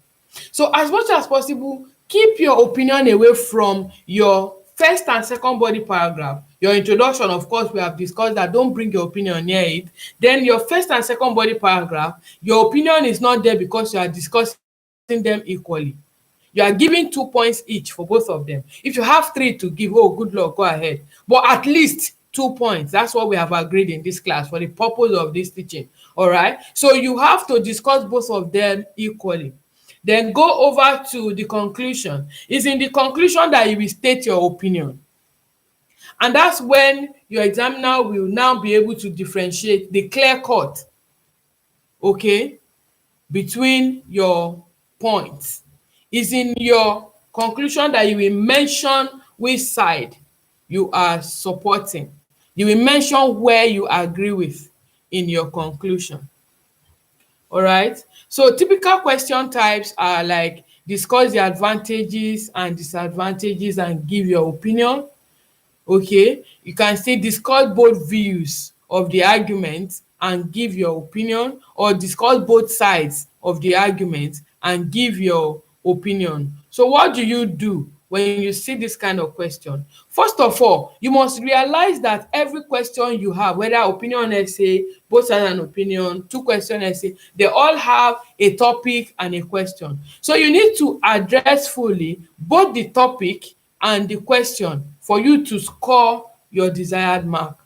So as much as possible, keep your opinion away from your first and second body paragraph. Your introduction, of course, we have discussed that, don't bring your opinion near it. Then your first and second body paragraph, your opinion is not there because you are discussing them equally. You are giving 2 points each for both of them. If you have 3 to give, oh, good luck, go ahead. But at least 2 points. That's what we have agreed in this class for the purpose of this teaching. All right. So you have to discuss both of them equally. Then go over to the conclusion. It's in the conclusion that you will state your opinion. And that's when your examiner will now be able to differentiate the clear cut, okay, between your points. It's in your conclusion that you will mention which side you are supporting. You will mention where you agree with in your conclusion. All right. So typical question types are like discuss the advantages and disadvantages and give your opinion. Okay, you can say discuss both views of the argument and give your opinion, or discuss both sides of the argument and give your opinion. So what do you do when you see this kind of question? First of all, you must realize that every question you have, whether opinion essay, both sides and opinion, two question essay, they all have a topic and a question. So you need to address fully both the topic and the question for you to score your desired mark.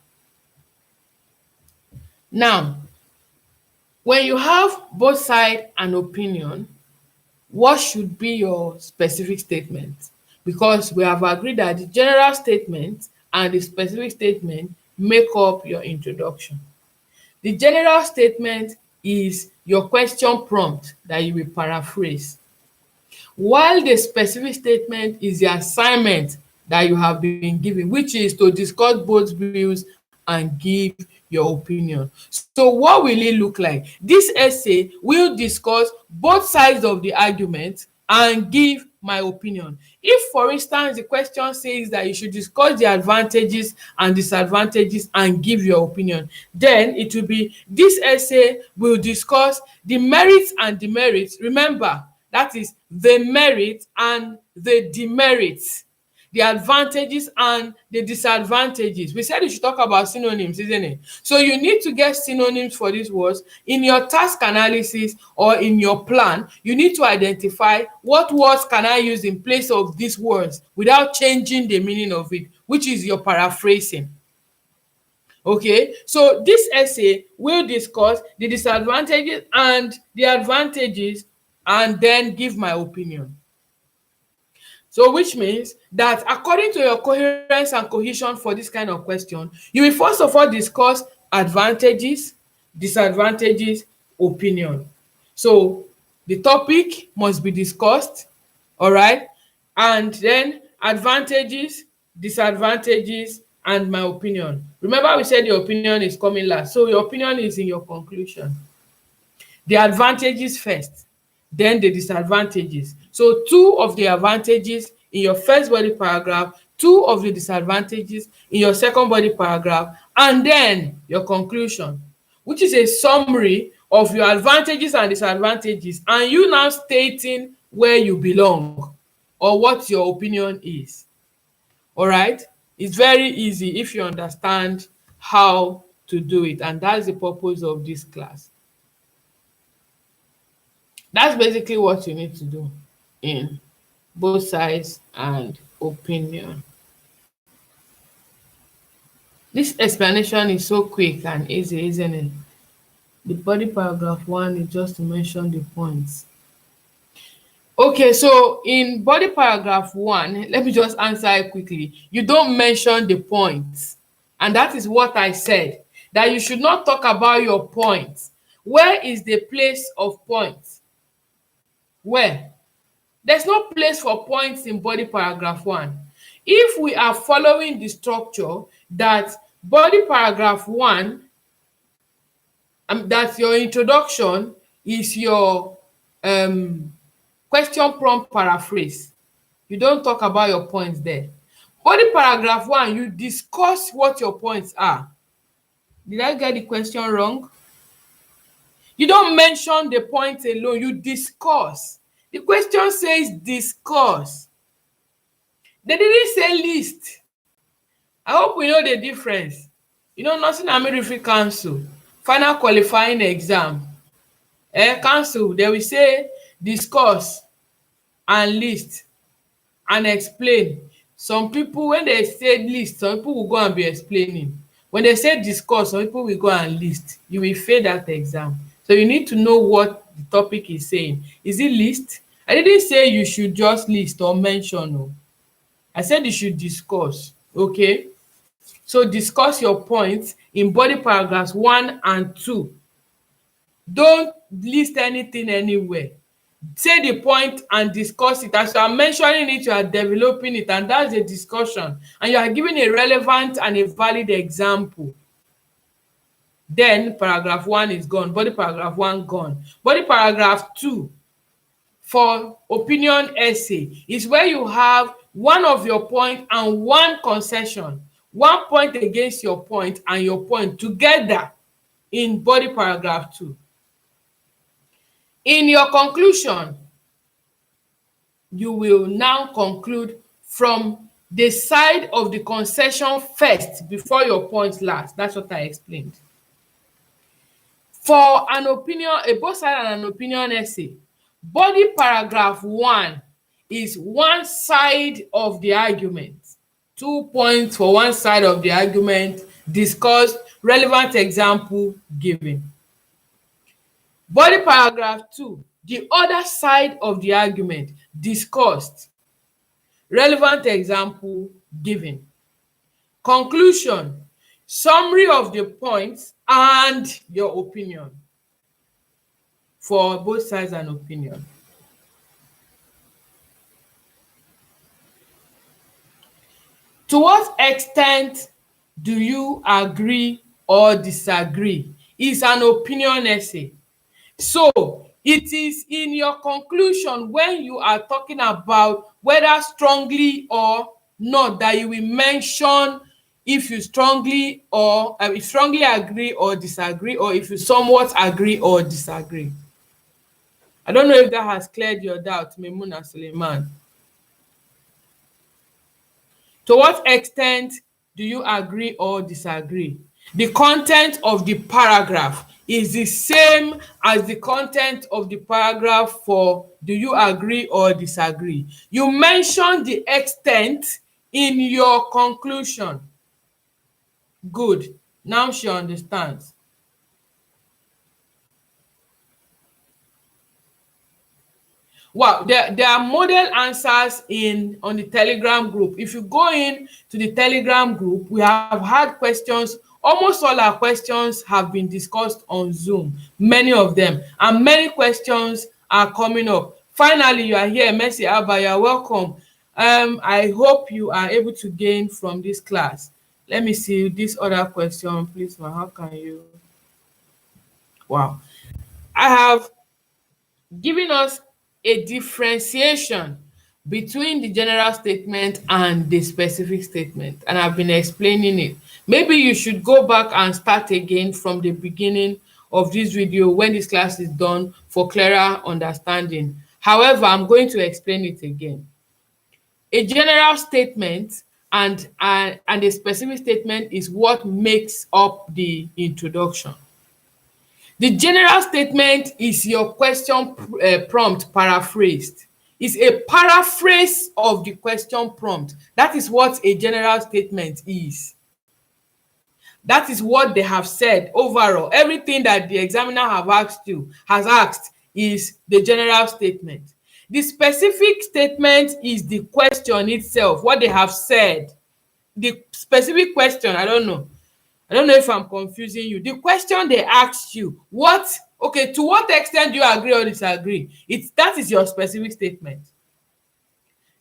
Now, when you have both side and opinion, what should be your specific statement? Because we have agreed that the general statement and the specific statement make up your introduction. The general statement is your question prompt that you will paraphrase, while the specific statement is the assignment that you have been given, which is to discuss both views and give your opinion. So what will it look like? This essay will discuss both sides of the argument and give my opinion. If, for instance, the question says that you should discuss the advantages and disadvantages and give your opinion, then it will be this essay will discuss the merits and demerits. Remember, that is the merit and the demerits, the advantages and the disadvantages. We said you should talk about synonyms, isn't it? So you need to get synonyms for these words. In your task analysis or in your plan, you need to identify what words can I use in place of these words without changing the meaning of it, which is your paraphrasing. Okay, so this essay will discuss the disadvantages and the advantages and then give my opinion. So which means that according to your coherence and cohesion for this kind of question, you will first of all discuss advantages, disadvantages, opinion. So the topic must be discussed, all right? And then advantages, disadvantages, and my opinion. Remember we said your opinion is coming last. So your opinion is in your conclusion. The advantages first, then the disadvantages. So two of the advantages in your first body paragraph, two of the disadvantages in your second body paragraph, and then your conclusion, which is a summary of your advantages and disadvantages, and you now stating where you belong or what your opinion is. All right? It's very easy if you understand how to do it, and that's the purpose of this class. That's basically what you need to do in both sides and opinion. This explanation is so quick and easy, isn't it? The body paragraph 1 is just to mention the points. Okay, so in body paragraph 1, let me just answer it quickly. You don't mention the points. And that is what I said, that you should not talk about your points. Where is the place of points? Where? There's no place for points in body paragraph 1. If we are following the structure that body paragraph 1, that your introduction is your question prompt paraphrase, you don't talk about your points there. Body paragraph 1, you discuss what your points are. Did I get the question wrong? You don't mention the points alone, you discuss. The question says discuss. They didn't say list. I hope we know the difference. You know, Nursing and Midwifery Council, final qualifying exam, council, they will say discuss and list and explain. Some people, when they say list, some people will go and be explaining. When they say discuss, some people will go and list. You will fail that exam. So you need to know what the topic is saying. Is it list? I didn't say you should just list or mention. No. I said you should discuss. Okay? So discuss your points in body paragraphs 1 and 2. Don't list anything anywhere. say the point and discuss it. As you are mentioning it, you are developing it, and that's a discussion, and you are giving a relevant and a valid example. Then paragraph 1 is gone, body paragraph 1 gone. Body paragraph 2 for opinion essay is where you have one of your point and one concession, one point against your point and your point together in body paragraph 2. In your conclusion, you will now conclude from the side of the concession first before your point last. That's what I explained. For an opinion, a both side and an opinion essay, body paragraph 1 is one side of the argument. 2 points for one side of the argument, discussed, relevant example given. Body paragraph 2, the other side of the argument, discussed, relevant example given. Conclusion, summary of the points and your opinion for both sides and opinion. To what extent do you agree or disagree is an opinion essay. So it is in your conclusion when you are talking about whether strongly or not that you will mention if you strongly or if strongly agree or disagree, or if you somewhat agree or disagree. I don't know if that has cleared your doubt, Memuna Suleiman. To what extent do you agree or disagree? The content of the paragraph is the same as the content of the paragraph for do you agree or disagree. You mention the extent in your conclusion. Good. Now she understands. Wow, there are model answers on the Telegram group. If you go in to the Telegram group, we have had questions. Almost all our questions have been discussed on Zoom, many of them, and many questions are coming up. Finally, you are here, Mercy Abba, you're welcome. I hope you are able to gain from this class. Let me see this other question, please. How can you? Wow, I have given us a differentiation between the general statement and the specific statement, and I've been explaining it. Maybe you should go back and start again from the beginning of this video when this class is done for clearer understanding. However, I'm going to explain it again. A general statement and a specific statement is what makes up the introduction. The general statement is your question prompt paraphrased. It's a paraphrase of the question prompt. That is what a general statement is. That is what they have said overall. Everything that the examiner has asked is the general statement. The specific statement is the question itself, what they have said. The specific question, I don't know if I'm confusing you. The question they asked you, to what extent do you agree or disagree? That is your specific statement.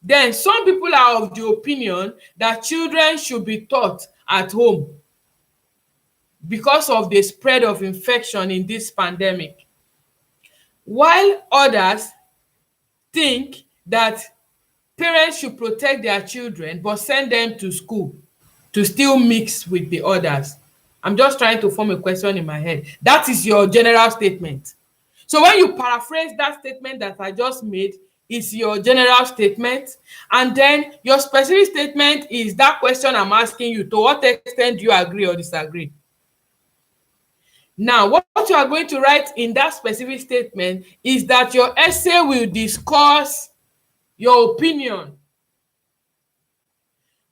Then some people are of the opinion that children should be taught at home because of the spread of infection in this pandemic, while others think that parents should protect their children but send them to school to still mix with the others. I'm just trying to form a question in my head. That is your general statement. So when you paraphrase that statement that I just made, it's your general statement. And then your specific statement is that question I'm asking you, to what extent do you agree or disagree? Now, what you are going to write in that specific statement is that your essay will discuss your opinion.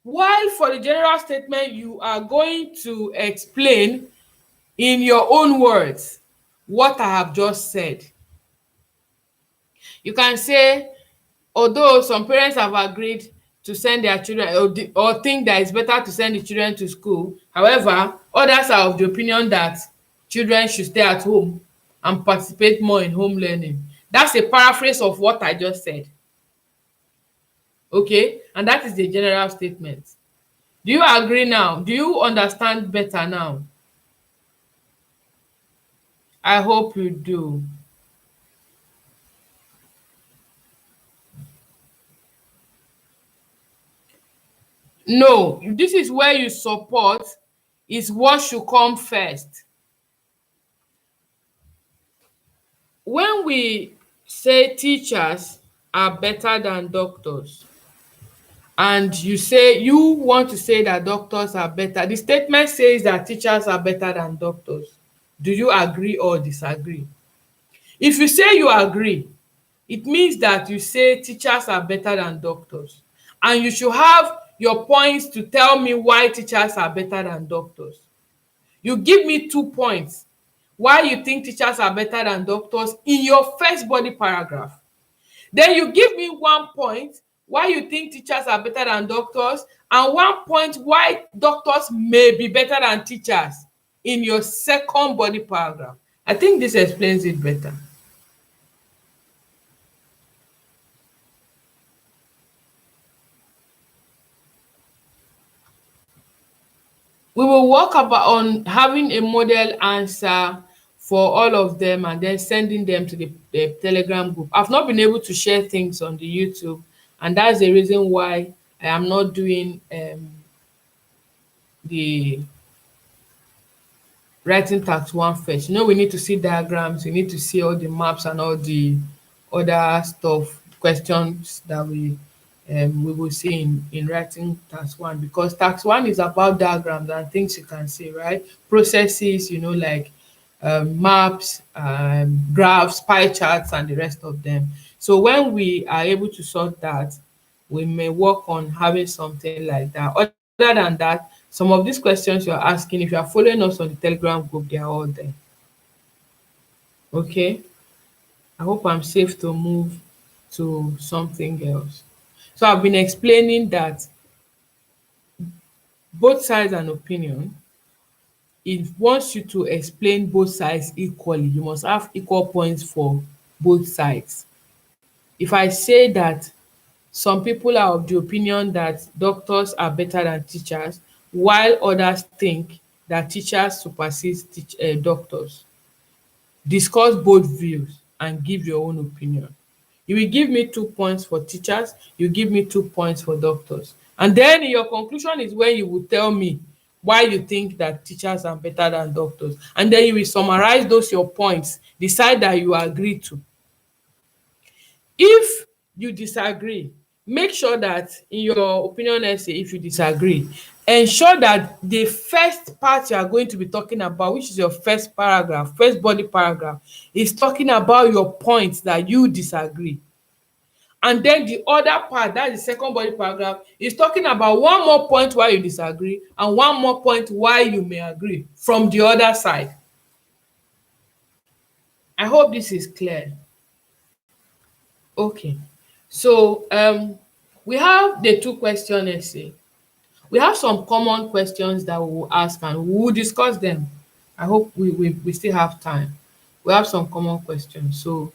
While for the general statement, you are going to explain in your own words what I have just said. You can say, although some parents have agreed to send their children or think that it's better to send the children to school, however, others are of the opinion that children should stay at home and participate more in home learning. That's a paraphrase of what I just said. Okay, and that is the general statement. Do you agree now? Do you understand better now? I hope you do. No, this is where you support is what should come first. When we say teachers are better than doctors, and you say you want to say that doctors are better, the statement says that teachers are better than doctors. Do you agree or disagree? If you say you agree, it means that you say teachers are better than doctors, and you should have your points to tell me why teachers are better than doctors. You give me 2 points why you think teachers are better than doctors in your first body paragraph. Then you give me 1 point why you think teachers are better than doctors, and 1 point why doctors may be better than teachers in your second body paragraph. I think this explains it better. We will work about on having a model answer for all of them and then sending them to the Telegram group. I've not been able to share things on the YouTube, and that's the reason why I am not doing the writing task one first. You know, we need to see diagrams, we need to see all the maps and all the other stuff, questions that we will see in writing task one, because task one is about diagrams and things you can see, right? Processes, you know, like maps, graphs, pie charts, and the rest of them. So when we are able to sort that, we may work on having something like that. Other than that, some of these questions you're asking, if you are following us on the Telegram group, they are all there. Okay, I hope I'm safe to move to something else. So I've been explaining that both sides an opinion. It wants you to explain both sides equally. You must have equal points for both sides. If I say that some people are of the opinion that doctors are better than teachers, while others think that teachers supersede doctors, discuss both views and give your own opinion. You will give me 2 points for teachers, you give me 2 points for doctors, and then in your conclusion is when you will tell me why you think that teachers are better than doctors, and then you will summarize those your points, decide that you agree to. If you disagree, make sure that in your opinion essay, if you disagree, ensure that the first part you are going to be talking about, which is your first paragraph, first body paragraph, is talking about your points that you disagree. And then the other part, that's the second body paragraph, is talking about one more point why you disagree and one more point why you may agree from the other side. I hope this is clear. Okay, so we have the 2 question essay. We have some common questions that we will ask and we will discuss them. I hope we still have time. We have some common questions, so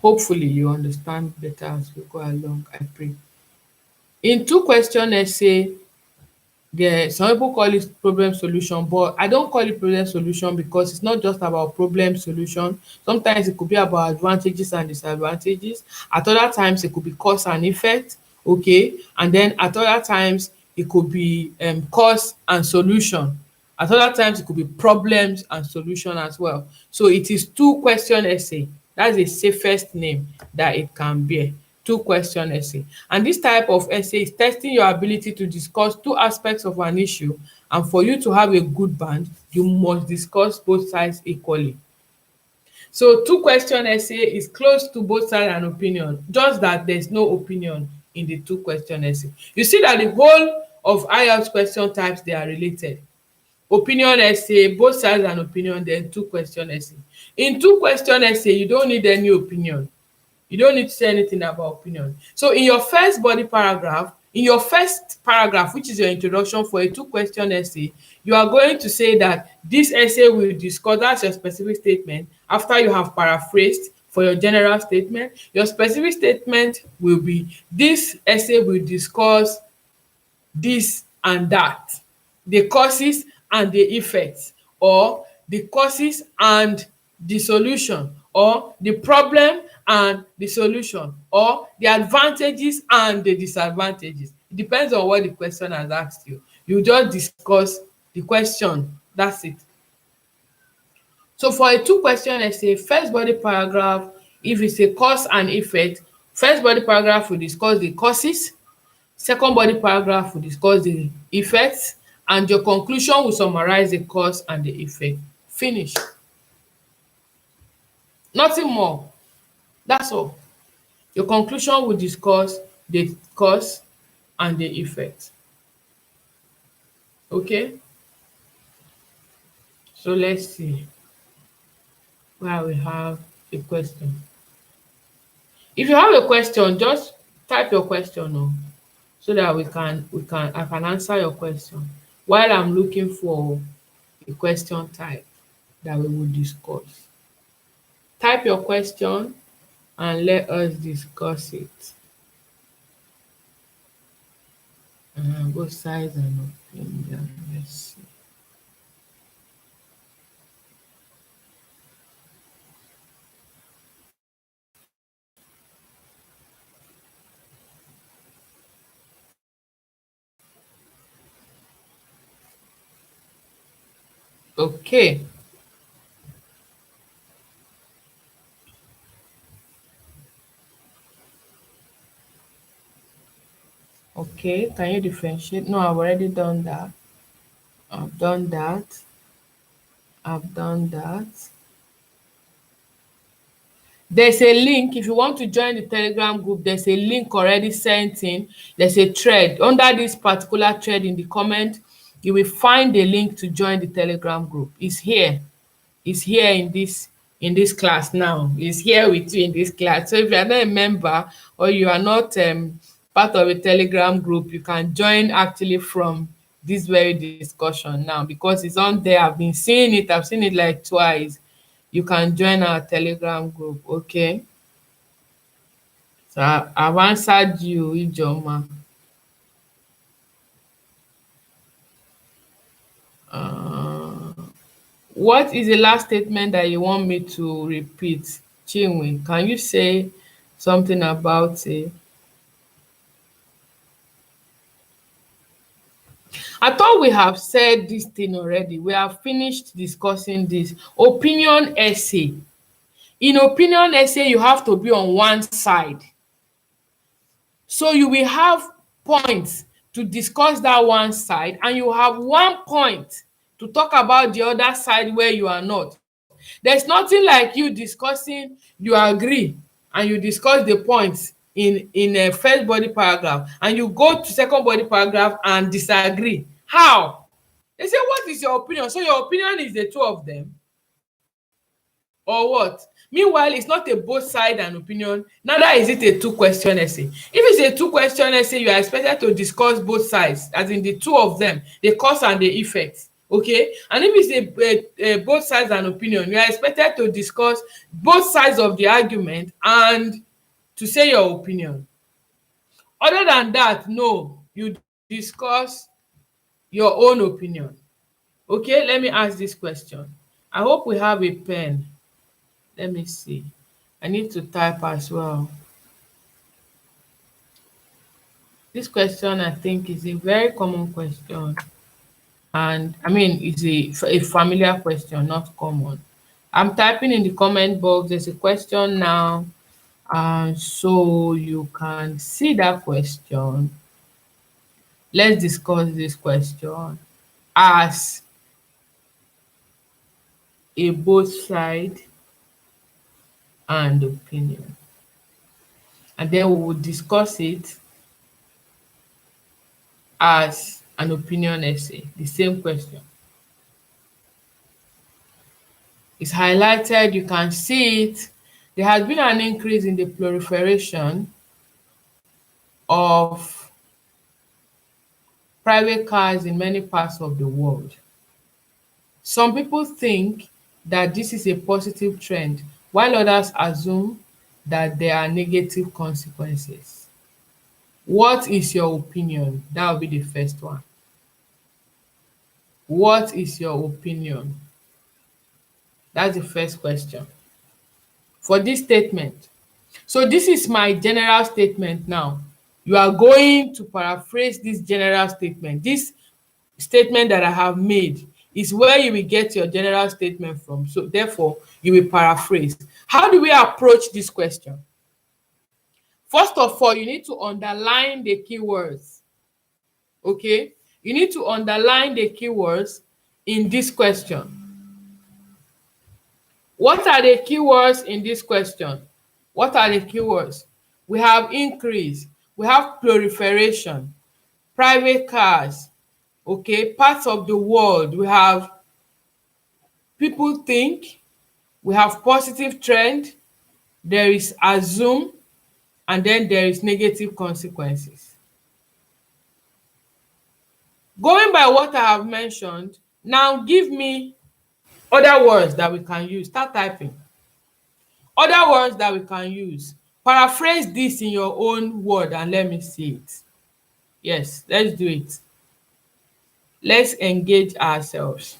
hopefully you understand better as we go along, I pray. In 2 question essay, there some people call it problem solution, but I don't call it problem solution because it's not just about problem solution. Sometimes it could be about advantages and disadvantages. At other times it could be cause and effect, okay, and then at other times it could be cause and solution. At other times it could be problems and solution as well. So it is 2 question essay. That's the safest name that it can bear. 2 question essay. And this type of essay is testing your ability to discuss two aspects of an issue, and for you to have a good band, you must discuss both sides equally. So 2 question essay is close to both sides an opinion, just that there's no opinion in the 2 question essay. You see that the whole of IELTS question types, they are related. Opinion essay, both sides an opinion, then 2 question essay. In 2 question essay, you don't need any opinion. You don't need to say anything about opinion. So in your first body paragraph, in your first paragraph, which is your introduction for a 2 question essay, you are going to say that this essay will discuss, that's your specific statement, after you have paraphrased for your general statement. Your specific statement will be, this essay will discuss this and that, the causes and the effects, or the causes and the solution, or the problem and the solution, or the advantages and the disadvantages. It depends on what the question has asked you. You just discuss the question, that's it. So for a two question essay, first body paragraph, if it's a cause and effect, first body paragraph will discuss the causes, second body paragraph will discuss the effects, and your conclusion will summarize the cause and the effect. Finish. Nothing more. That's all. Your conclusion will discuss the cause and the effect. Okay? So let's see where we have a question. If you have a question, just type your question on, so that I can answer your question while I'm looking for a question type that we will discuss. Type your question and let us discuss it. Both sides and opinion. Let's see. Okay. Okay, can you differentiate? No, I've already done that. I've done that. I've done that. There's a link. If you want to join the Telegram group, there's a link already sent in. There's a thread. Under this particular thread in the comment, you will find a link to join the Telegram group. It's here. It's here in this class now. It's here with you in this class. So if you are not a member, or you are not part of a Telegram group, you can join actually from this very discussion now, because it's on there. I've been seeing it. I've seen it like twice. You can join our Telegram group. Okay, so I've answered you, Ijoma. What is the last statement that you want me to repeat? Chinwe, can you say something about it? I thought we have said this thing already. We have finished discussing this. Opinion essay. In opinion essay, you have to be on one side. So you will have points to discuss that one side, and you have one point to talk about the other side where you are not. There's nothing like you discussing, you agree, and you discuss the points in a first body paragraph, and you go to second body paragraph and disagree. How? They say, what is your opinion? So your opinion is the two of them, or what? Meanwhile, it's not a both side an opinion, neither is it a two question essay. If it's a two question essay, you are expected to discuss both sides, as in the two of them, the cause and the effect. Okay, and if it's a both sides an opinion, you are expected to discuss both sides of the argument and to say your opinion. Other than that, no, you discuss your own opinion. Okay, let me ask this question. I hope we have a pen. Let me see. I need to type as well. This question, I think, is a very common question. And I mean, it's a familiar question, not common. I'm typing in the comment box. There's a question now. So you can see that question. Let's discuss this question as a both side and opinion. And then we will discuss it as an opinion essay, the same question. It's highlighted, you can see it. There has been an increase in the proliferation of private cars in many parts of the world. Some people think that this is a positive trend, while others assume that there are negative consequences. What is your opinion? That will be the first one. What is your opinion? That's the first question for this statement. So this is my general statement now. You are going to paraphrase this general statement. This statement that I have made is where you will get your general statement from. So therefore, you will paraphrase. How do we approach this question? First of all, you need to underline the keywords. Okay? You need to underline the keywords in this question. What are the keywords in this question? What are the keywords? We have increase, we have proliferation, private cars, okay, parts of the world, we have people think, we have positive trend, there is assume, and then there is negative consequences. Going by what I have mentioned, now give me other words that we can use. Start typing. Other words that we can use. Paraphrase this in your own word and let me see it. Yes, let's do it. Let's engage ourselves.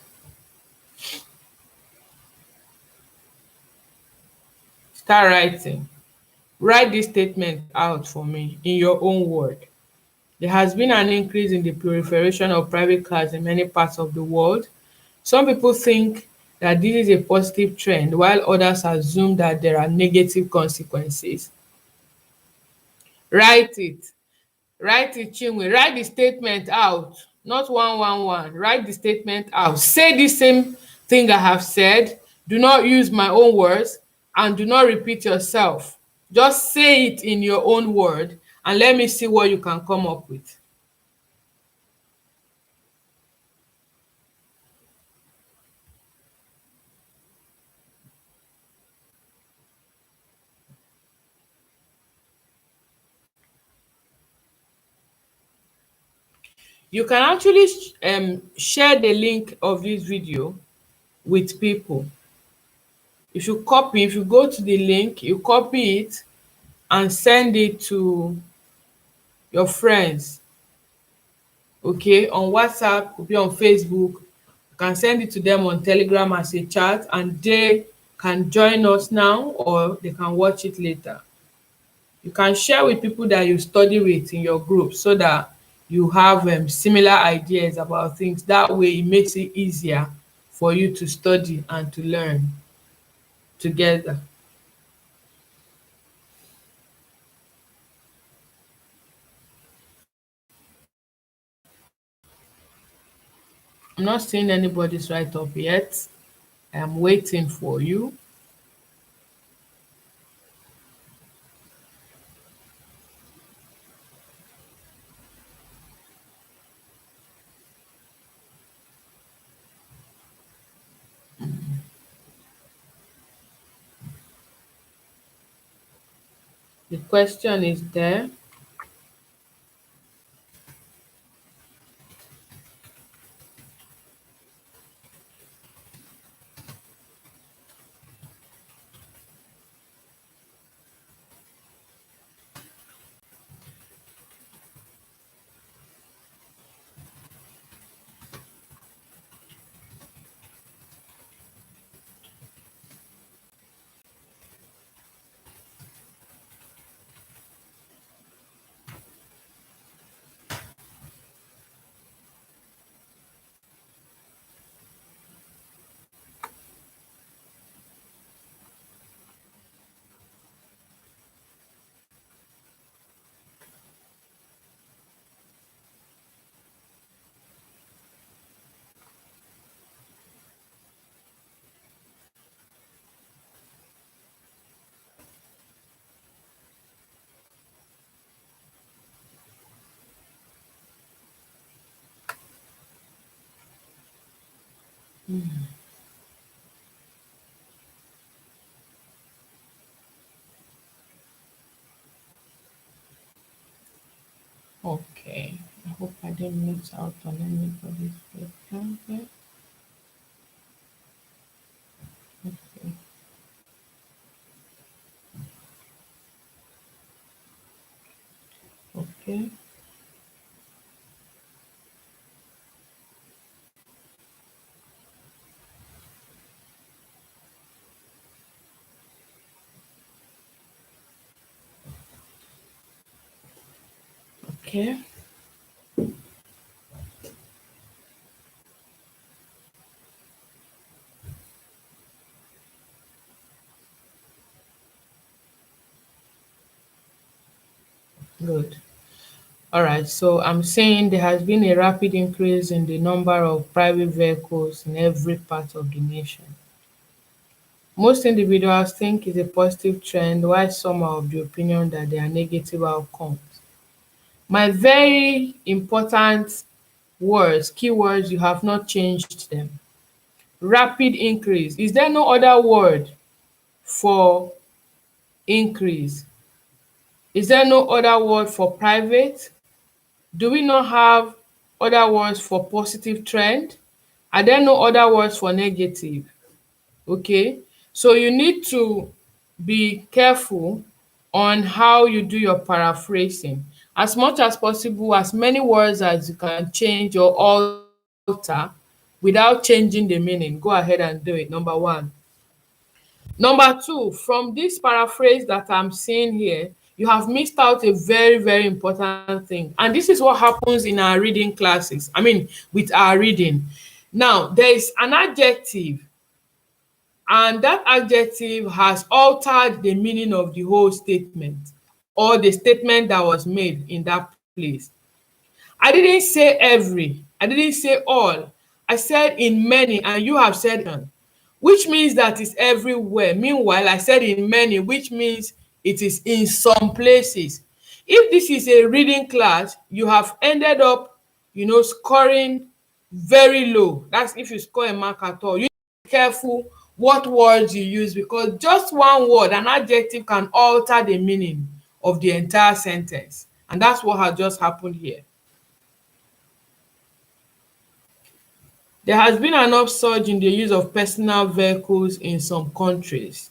Start writing. Write this statement out for me in your own word. There has been an increase in the proliferation of private cars in many parts of the world. Some people think that this is a positive trend, while others assume that there are negative consequences. Write it. Write it, Chinwe. Write the statement out. Not one. Write the statement out. Say the same thing I have said. Do not use my own words and do not repeat yourself. Just say it in your own word and let me see what you can come up with. You can actually share the link of this video with people. If you go to the link, you copy it and send it to your friends. Okay, on WhatsApp, could be on Facebook. You can send it to them on Telegram as a chat and they can join us now or they can watch it later. You can share with people that you study with in your group so that you have similar ideas about things. That way it makes it easier for you to study and to learn together. I'm not seeing anybody's write up yet. I'm waiting for you. The question is there. Okay, I hope I didn't miss out on anybody's question here. Okay. Okay. Okay. Good. All right. So I'm saying there has been a rapid increase in the number of private vehicles in every part of the nation. Most individuals think it's a positive trend, while some are of the opinion that there are negative outcomes. My very important words, keywords, you have not changed them. Rapid increase. Is there no other word for increase? Is there no other word for private? Do we not have other words for positive trend? Are there no other words for negative? Okay, so you need to be careful on how you do your paraphrasing. As much as possible, as many words as you can change or alter without changing the meaning, go ahead and do it. Number one. Number two, from this paraphrase that I'm seeing here, you have missed out a very, very important thing. And this is what happens in our reading classes. I mean, with our reading. Now, there is an adjective, and that adjective has altered the meaning of the whole statement or the statement that was made in that place. I didn't say every, I didn't say all. I said in many, and you have said none, which means that it's everywhere. Meanwhile, I said in many, which means it is in some places. If this is a reading class, you have ended up, scoring very low. That's if you score a mark at all. You need to be careful what words you use, because just one word, an adjective, can alter the meaning of the entire sentence. And that's what has just happened here. There has been an upsurge in the use of personal vehicles in some countries.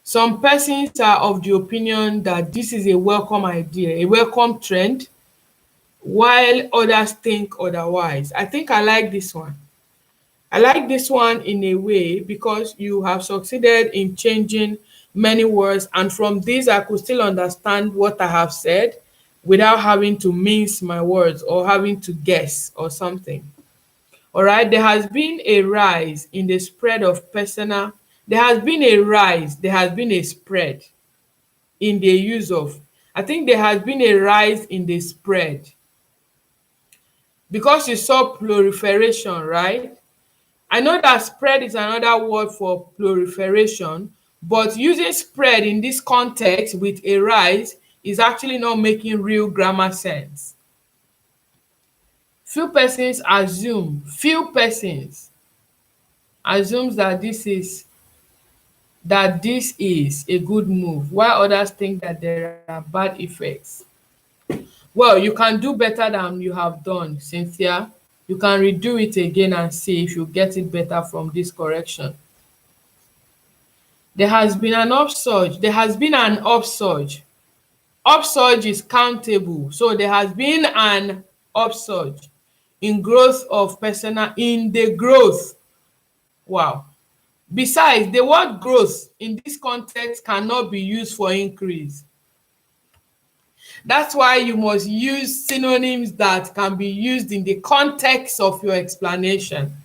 Some persons are of the opinion that this is a welcome idea, a welcome trend, while others think otherwise. I think I like this one. I like this one in a way because you have succeeded in changing many words, and from this I could still understand what I have said without having to mince my words or having to guess or something. All right, there has been a rise in the spread of personal, there has been a rise, there has been a spread in the use of, I think there has been a rise in the spread because you saw proliferation, right? I know that spread is another word for proliferation, but using spread in this context with a rise is actually not making real grammar sense. Few persons assumes that this is a good move, while others think that there are bad effects. Well, you can do better than you have done, Cynthia. You can redo it again and see if you get it better from this correction. There has been an upsurge. There has been an upsurge. Upsurge is countable. So there has been an upsurge in growth of personal, in the growth. Wow. Besides, the word growth in this context cannot be used for increase. That's why you must use synonyms that can be used in the context of your explanation.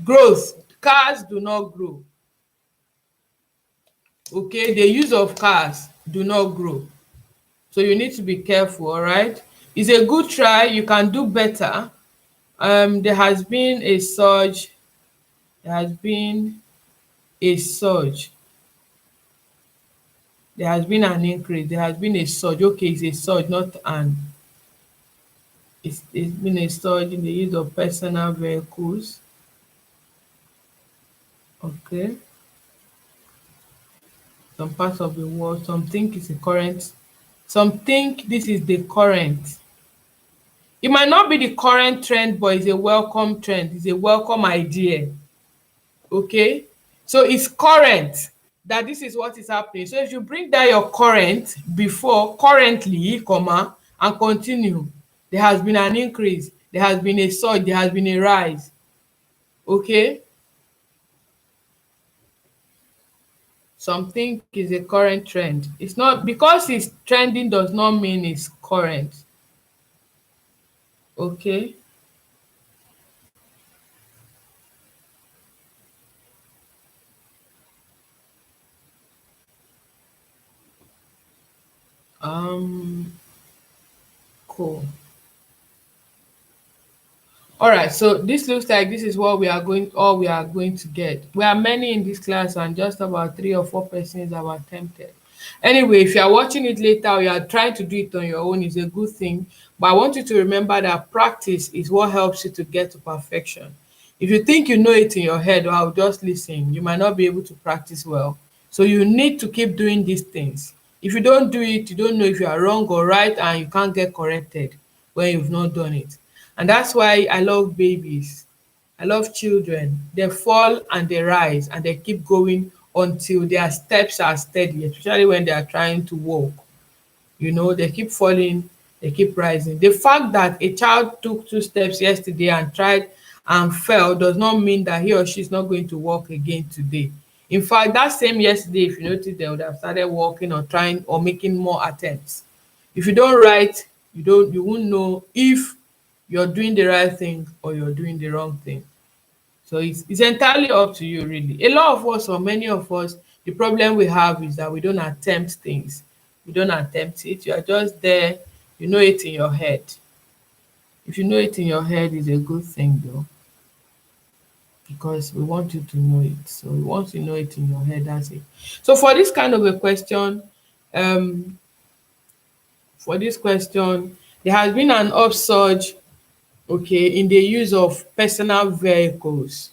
Growth. Cars do not grow. Okay, the use of cars do not grow. So you need to be careful, all right? It's a good try. You can do better. There has been a surge. There has been a surge. There has been an increase. There has been a surge. Okay, it's a surge, not an. It's been a surge in the use of personal vehicles. Okay. Some parts of the world, some think it's a current. Some think this is the current. It might not be the current trend, but it's a welcome trend. It's a welcome idea. Okay. So it's current. that this is what is happening. So if you bring down your current before currently, comma, and continue, there has been an increase, there has been a surge, there has been a rise. Okay, something is a current trend. It's not because it's trending does not mean it's current. Okay. um cool. All right, so this looks like this is what we are going all we are going to get. We are many in this class and just about 3 or 4 persons have attempted. Anyway, if you are watching it later or you are trying to do it on your own, is a good thing. But I want you to remember that practice is what helps you to get to perfection. If you think you know it in your head, or I'll just listen, you might not be able to practice well. So you need to keep doing these things. If you don't do it, you don't know if you are wrong or right, and you can't get corrected when you've not done it. And that's why I love babies. I love children. They fall and they rise and they keep going until their steps are steady, especially when they are trying to walk. They keep falling, they keep rising. The fact that a child took 2 steps yesterday and tried and fell does not mean that he or she is not going to walk again today. In fact, that same yesterday, if you notice, they would have started walking or trying or making more attempts. If you don't write, you won't know if you're doing the right thing or you're doing the wrong thing. So it's entirely up to you, really. A lot of us, or many of us, the problem we have is that we don't attempt things. You don't attempt it. You are just there. You know it in your head. If you know it in your head, it's a good thing, though, because we want you to know it. So we want to know it in your head. That's it. So for this kind of a question, um, there has been an upsurge, okay, in the use of personal vehicles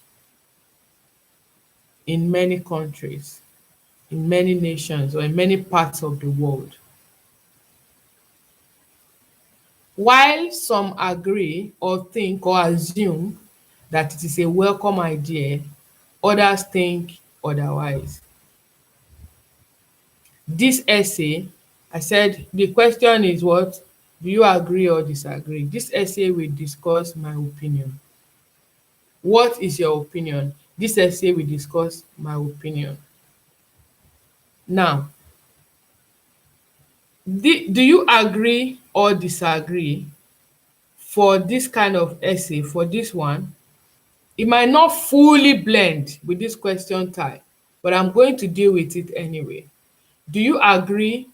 in many countries, in many nations, or in many parts of the world. While some agree or think or assume that it is a welcome idea, others think otherwise. This essay, I said the question is what? Do you agree or disagree? This essay will discuss my opinion. What is your opinion? This essay will discuss my opinion. Now, do you agree or disagree for this kind of essay, for this one? It might not fully blend with this question type, but I'm going to deal with it anyway. Do you agree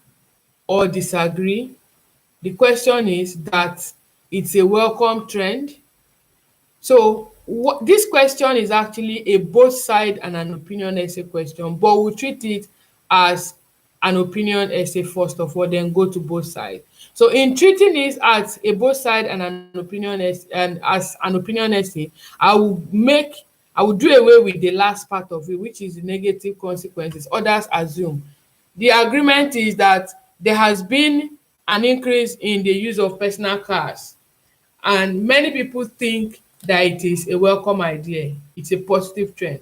or disagree? The question is that it's a welcome trend. So this question is actually a both side and an opinion essay question, but we'll treat it as an opinion essay first of all, then go to both sides. So in treating it as a both side and an opinion essay, and as an opinion essay, I will do away with the last part of it, which is the negative consequences. Others assume. The agreement is that there has been an increase in the use of personal cars, and many people think that it is a welcome idea. It's a positive trend.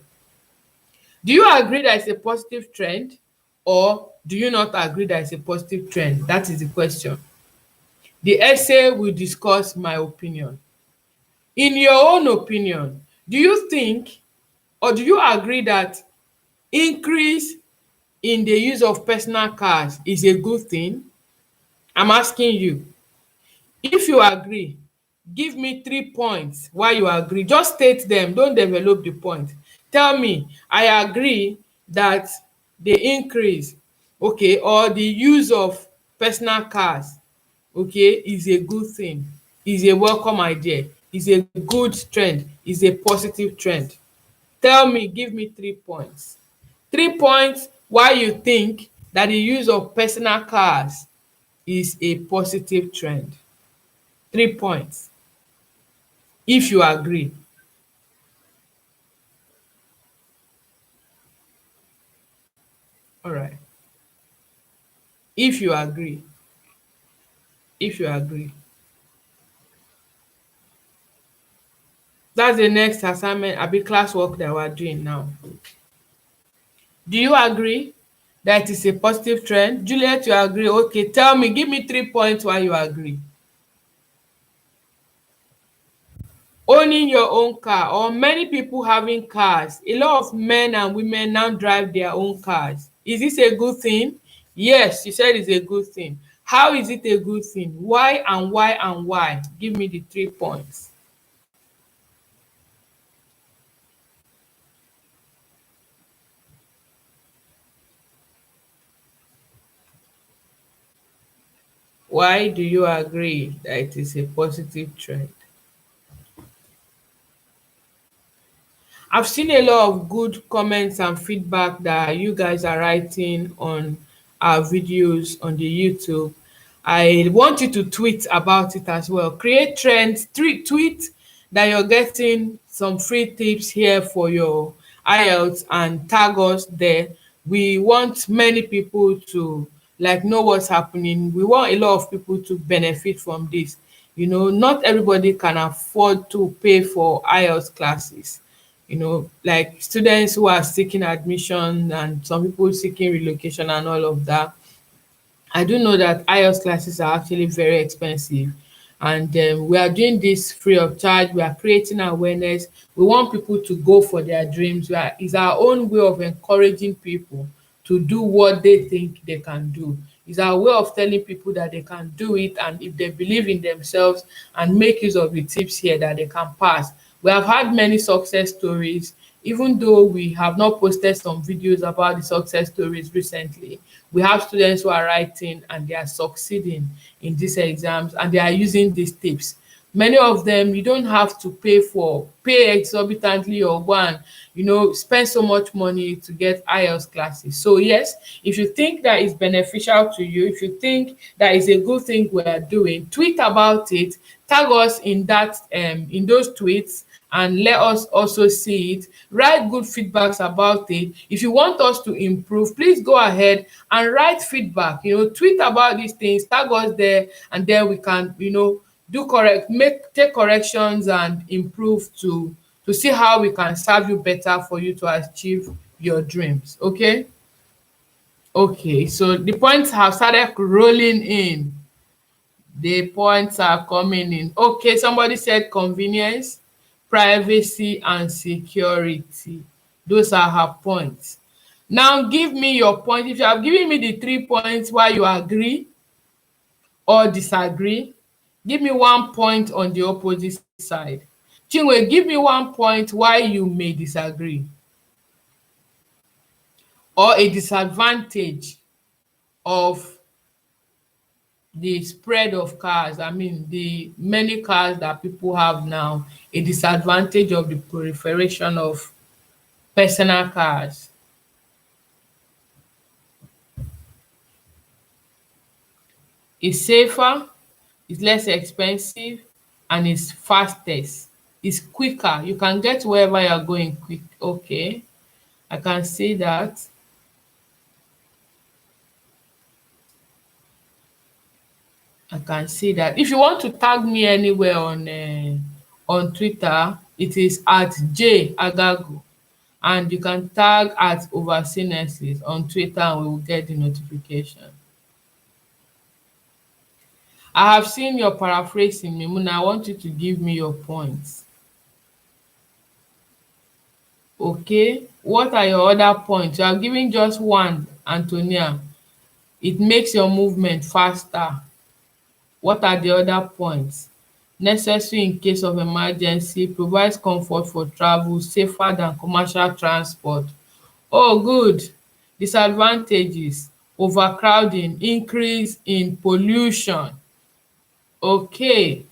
Do you agree that it's a positive trend, or do you not agree that it's a positive trend? That is the question. The essay will discuss my opinion. In your own opinion, do you think or do you agree that increase in the use of personal cars is a good thing? I'm asking you. If you agree, give me 3 points why you agree. Just state them, don't develop the point. Tell me, I agree that the increase, okay, or the use of personal cars, okay, is a good thing, is a welcome idea, is a good trend, is a positive trend. Tell me, give me 3 points. 3 points why you think that the use of personal cars is a positive trend. 3 points, if you agree. All right. If you agree. If you agree. That's the next assignment, abi classwork that we're doing now. Do you agree that it is a positive trend? Juliet, you agree? Okay, tell me, give me 3 points why you agree. Owning your own car, or many people having cars. A lot of men and women now drive their own cars. Is this a good thing? Yes, you said it's a good thing. How is it a good thing? Why and why and why? Give me the 3 points. Why do you agree that it is a positive trend? I've seen a lot of good comments and feedback that you guys are writing on our videos on the YouTube. I want you to tweet about it as well. Create trends, tweet that you're getting some free tips here for your IELTS and tag us there. We want many people to like know what's happening. We want a lot of people to benefit from this. You know, not everybody can afford to pay for IELTS classes. You know, like students who are seeking admission and some people seeking relocation and all of that. I do know that IELTS classes are actually very expensive, and we are doing this free of charge. We are creating awareness. We want people to go for their dreams. It's our own way of encouraging people to do what they think they can do. It's our way of telling people that they can do it, and if they believe in themselves and make use of the tips here, that they can pass. We have had many success stories, even though we have not posted some videos about the success stories recently. We have students who are writing and they are succeeding in these exams and they are using these tips. Many of them, you don't have to pay exorbitantly or go and, spend so much money to get IELTS classes. So yes, if you think that is beneficial to you, if you think that is a good thing we are doing, tweet about it, tag us in those tweets, and let us also see it. Write good feedbacks about it. If you want us to improve, please go ahead and write feedback. Tweet about these things, tag us there, and then we can, take corrections and improve to see how we can serve you better for you to achieve your dreams. Okay, so the points have started rolling in. The points are coming in. Okay, somebody said convenience, privacy, and security. Those are her points. Now give me your point. If you have given me the 3 points why you agree or disagree, give me 1 point on the opposite side. Chinwe, give me 1 point why you may disagree or a disadvantage of the spread of cars. I mean, the many cars that people have now, a disadvantage of the proliferation of personal cars. It's safer, it's less expensive, and it's fastest. It's quicker. You can get wherever you're going quick. Okay, I can see that. I can see that. If you want to tag me anywhere on Twitter, it is at Joy Agagwu, and you can tag at Overseas on Twitter, and we will get the notification. I have seen your paraphrasing, Mimuna. I want you to give me your points. Okay, what are your other points? You are giving just one, Antonia. It makes your movement faster. What are the other points? Necessary in case of emergency, provides comfort for travel, safer than commercial transport. Oh, good. Disadvantages: overcrowding, increase in pollution. Okay,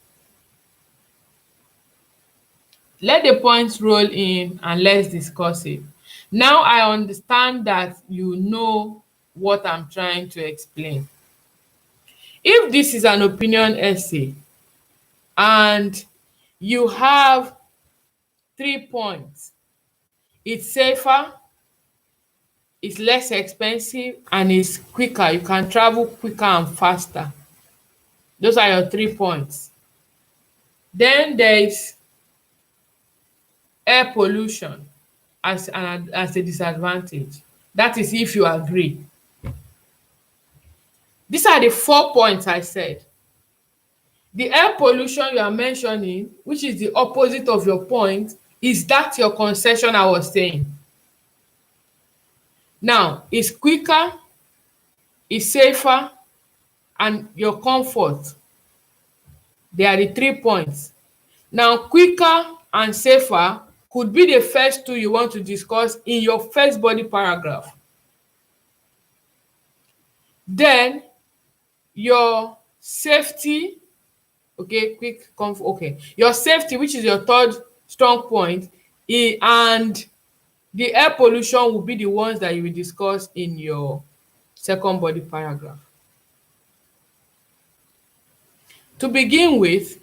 let the points roll in and let's discuss it. Now I understand that you know what I'm trying to explain. If this is an opinion essay and you have 3 points, it's safer, it's less expensive, and it's quicker. You can travel quicker and faster. Those are your 3 points. Then there is air pollution as a disadvantage. That is if you agree. These are the 4 points I said. The air pollution you are mentioning, which is the opposite of your point, is that your concession I was saying. Now, it's quicker, it's safer, and your comfort. They are the 3 points. Now, quicker and safer could be the first two you want to discuss in your first body paragraph. Then, your safety, okay, your safety, which is your third strong point, and the air pollution will be the ones that you will discuss in your second body paragraph. To begin with,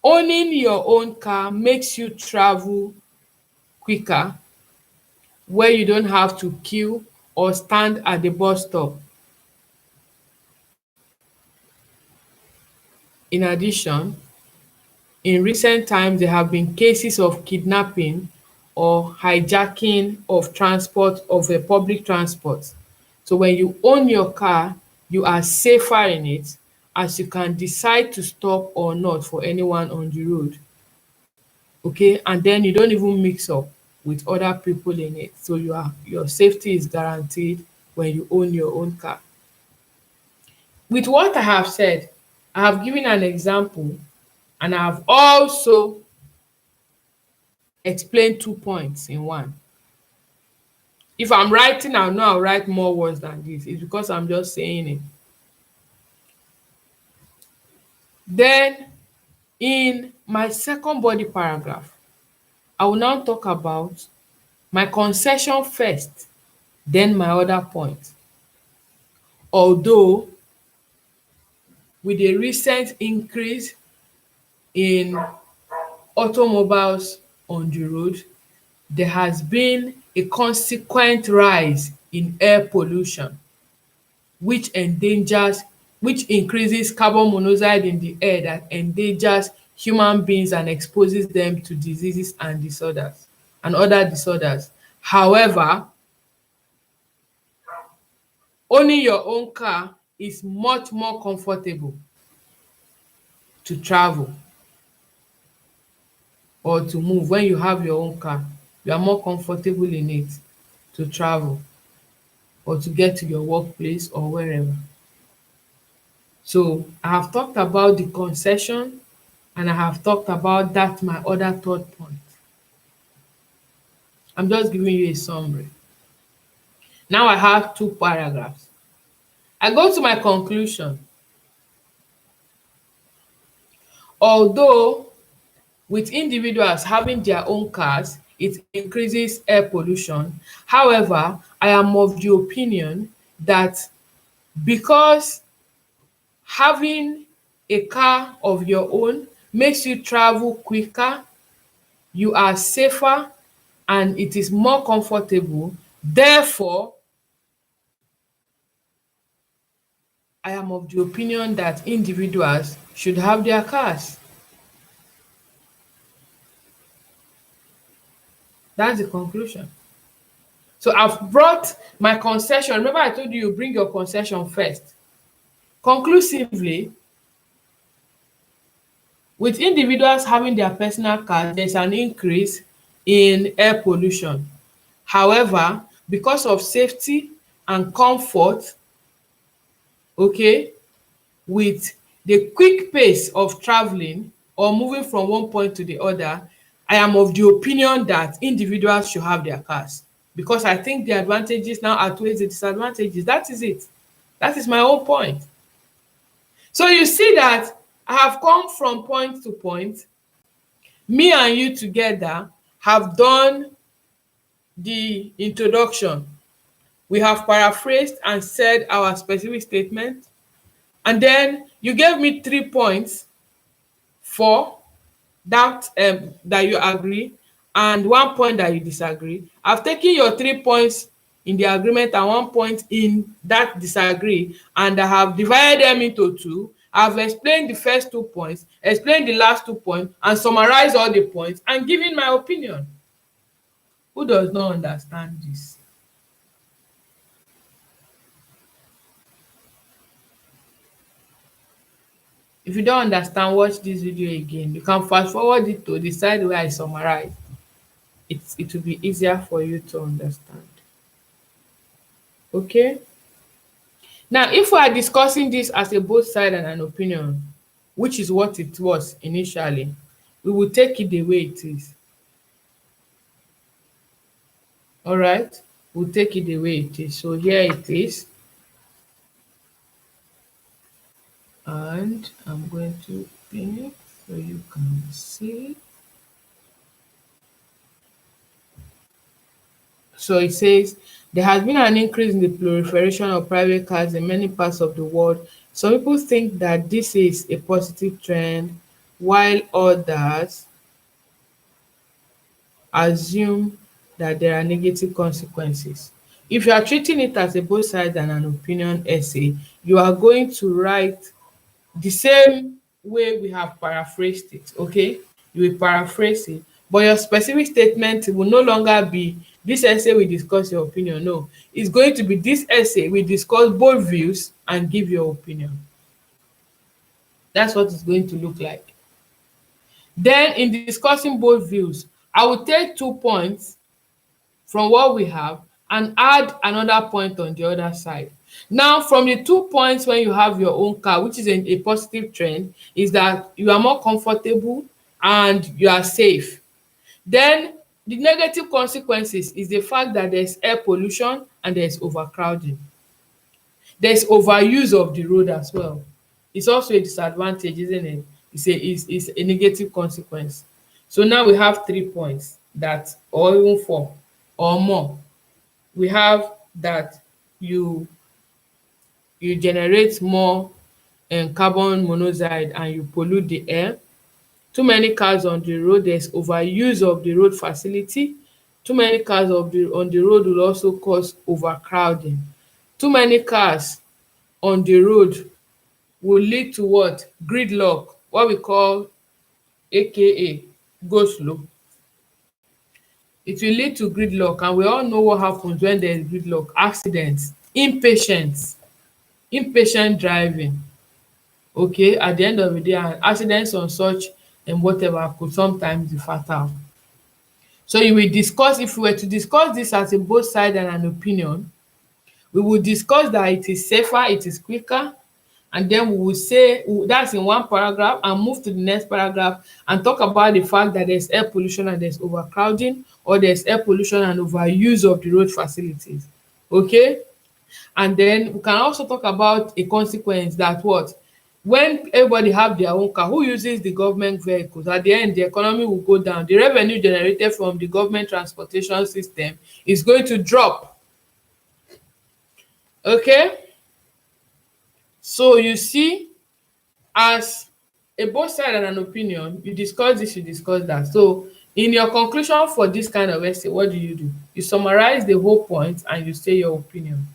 owning your own car makes you travel quicker, where you don't have to queue or stand at the bus stop. In addition, in recent times, there have been cases of kidnapping or hijacking of public transport. So when you own your car, you are safer in it, as you can decide to stop or not for anyone on the road. Okay, and then you don't even mix up with other people in it. So your safety is guaranteed when you own your own car. With what I have said, I have given an example, and I have also explained 2 points in one. If I'm writing, I know I'll write more words than this. It's because I'm just saying it. Then, in my second body paragraph, I will now talk about my concession first, then my other point. Although, with a recent increase in automobiles on the road, there has been a consequent rise in air pollution, which increases carbon monoxide in the air that endangers human beings and exposes them to diseases and disorders and other disorders. However, owning your own car is much more comfortable to travel or to move. When you have your own car, you are more comfortable in it to travel or to get to your workplace or wherever. So I have talked about the concession, and I have talked about that my other third point. I'm just giving you a summary. Now I have 2 paragraphs. I go to my conclusion. Although with individuals having their own cars, it increases air pollution. However, I am of the opinion that because having a car of your own makes you travel quicker, you are safer, and it is more comfortable. Therefore, I am of the opinion that individuals should have their cars. That's the conclusion. So I've brought my concession. Remember I told you bring your concession first. Conclusively, with individuals having their personal cars, there's an increase in air pollution. However, because of safety and comfort, okay, with the quick pace of traveling or moving from one point to the other, I am of the opinion that individuals should have their cars, because I think the advantages now outweighs the disadvantages. That is it. That is my own point. So you see that I have come from point to point. Me and you together have done the introduction. We have paraphrased and said our specific statement. And then you gave me 3 points for that that you agree, and 1 point that you disagree. I've taken your 3 points in the agreement and 1 point in that disagree, and I have divided them into 2. I've explained the first 2 points, explained the last 2 points, and summarized all the points and given my opinion. Who does not understand this? If you don't understand, watch this video again. You can fast forward it to the side where I summarize. It will be easier for you to understand. Okay? Now, if we are discussing this as a both side and an opinion, which is what it was initially, we will take it the way it is. All right? We'll take it the way it is. So here it is. And I'm going to pin it so you can see. So it says, there has been an increase in the proliferation of private cars in many parts of the world. Some people think that this is a positive trend, while others assume that there are negative consequences. If you are treating it as a both sides and an opinion essay, you are going to write the same way we have paraphrased it, okay? You will paraphrase it, but your specific statement will no longer be this essay we discuss your opinion. No, it's going to be this essay we discuss both views and give your opinion. That's what it's going to look like. Then in discussing both views, I will take 2 points from what we have and add another point on the other side. Now, from the 2 points when you have your own car, which is a positive trend, is that you are more comfortable and you are safe. Then the negative consequences is the fact that there's air pollution and there's overcrowding. There's overuse of the road as well. It's also a disadvantage, isn't it? It's a negative consequence. So now we have 3 points that, or even 4 or more. We have that you generate more carbon monoxide and you pollute the air. Too many cars on the road, there's overuse of the road facility. Too many cars on the road will also cause overcrowding. Too many cars on the road will lead to what? Gridlock, what we call AKA go slow. It will lead to gridlock, and we all know what happens when there is gridlock: accidents, impatience, impatient driving. Okay, at the end of the day, accidents on such and whatever could sometimes be fatal. So you will discuss, if we were to discuss this as a both side and an opinion, we will discuss that it is safer, it is quicker, and then we will say that's in one paragraph, and move to the next paragraph and talk about the fact that there's air pollution and there's overcrowding, or there's air pollution and overuse of the road facilities. Okay? And then we can also talk about a consequence that what? When everybody have their own car, who uses the government vehicles? At the end, the economy will go down. The revenue generated from the government transportation system is going to drop. Okay? So you see, as a both side and an opinion, you discuss this, you discuss that. So in your conclusion for this kind of essay, what do? You summarize the whole point and you say your opinion.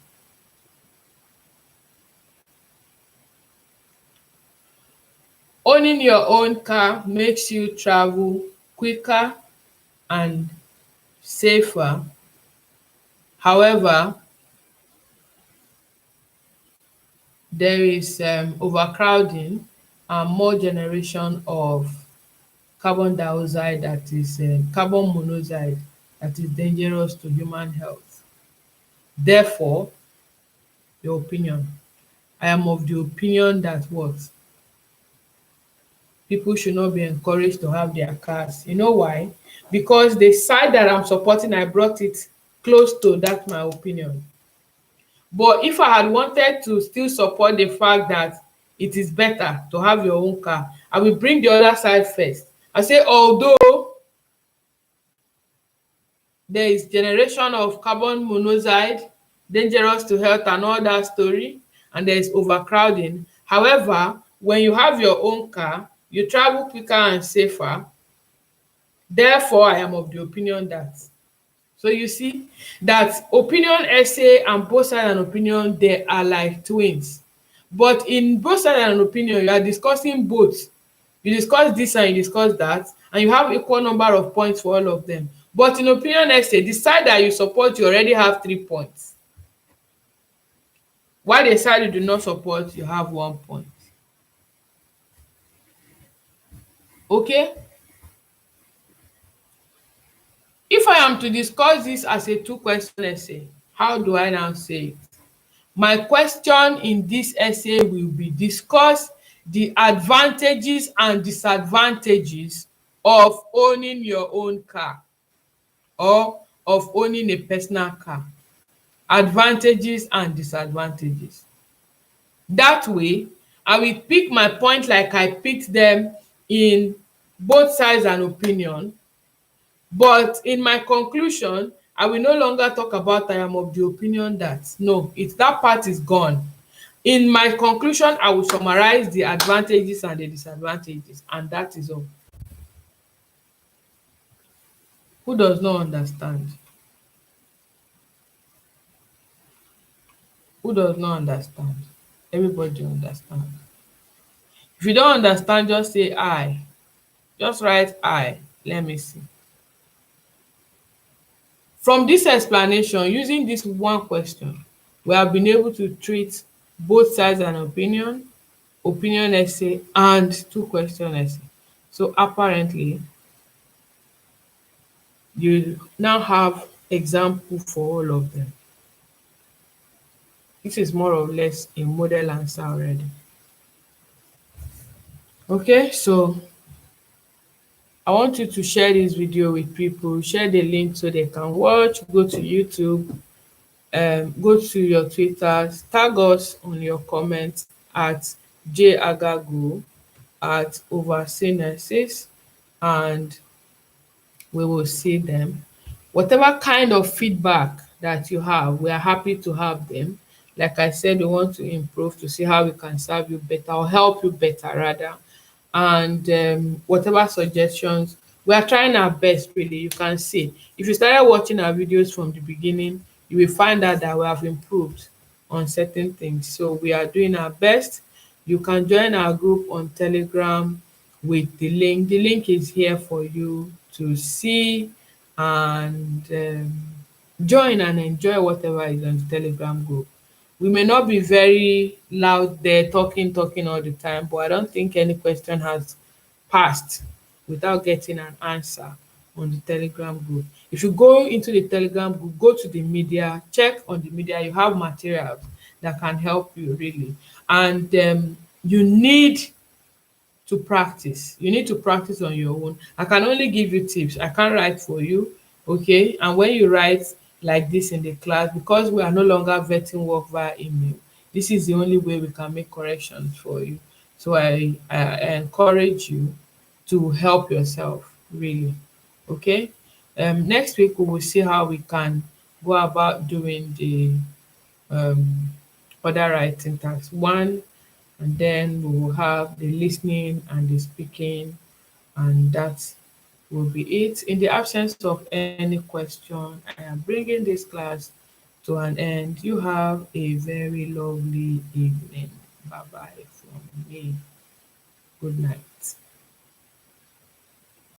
Owning your own car makes you travel quicker and safer. However, there is overcrowding and more generation of carbon dioxide, that is carbon monoxide, that is dangerous to human health. Therefore, your opinion. I am of the opinion that what? People should not be encouraged to have their cars. You know why? Because the side that I'm supporting, I brought it close to that my opinion. But if I had wanted to still support the fact that it is better to have your own car, I will bring the other side first. I say, although there is generation of carbon monoxide, dangerous to health and all that story, and there is overcrowding. However, when you have your own car, you travel quicker and safer. Therefore, I am of the opinion that. So you see that opinion essay and both side and opinion, they are like twins. But in both side and opinion, you are discussing both. You discuss this and you discuss that, and you have equal number of points for all of them. But in opinion essay, the side that you support, you already have 3 points. While the side you do not support, you have 1 point. Okay, if I am to discuss this as a two question essay, how do I now say it? My question in this essay will be discuss the advantages and disadvantages of owning your own car or of owning a personal car. Advantages and disadvantages. That way, I will pick my point like I picked them in both sides and opinion, but in my conclusion, I will no longer talk about I am of the opinion that. No, it's that part is gone. In my conclusion, I will summarize the advantages and the disadvantages, and that is all. Who does not understand? Who does not understand? Everybody understand. If you don't understand, just say I. Just write I. Let me see. From this explanation, using this one question, we have been able to treat both sides and opinion essay, and two question essay. So apparently, you now have example for all of them. This is more or less a model answer already. Okay, so I want you to share this video with people, share the link so they can watch, go to YouTube, go to your Twitter, tag us on your comments at Joy Agagwu at overseas, and we will see them. Whatever kind of feedback that you have, we are happy to have them. Like I said, we want to improve to see how we can serve you better or help you better rather. And whatever suggestions, we are trying our best really. You can see if you started watching our videos from the beginning, you will find out that we have improved on certain things. So we are doing our best. You can join our group on Telegram with the link. The link is here for you to see and join and enjoy whatever is on the Telegram group. We may not be very loud there talking all the time, but I don't think any question has passed without getting an answer on the Telegram group. If you go into the Telegram group, go to the media, check on the media, you have materials that can help you really. And you need to practice. You need to practice on your own. I can only give you tips. I can't write for you, okay? And when you write like this in the class, because we are no longer vetting work via email, this is the only way we can make corrections for you. So I encourage you to help yourself, really, okay? Next week, we will see how we can go about doing the um, other writing tasks. One, and then we will have the listening and the speaking, and that will be it. In the absence of any question, I am bringing this class to an end. You have a very lovely evening. Bye bye from me. Good night.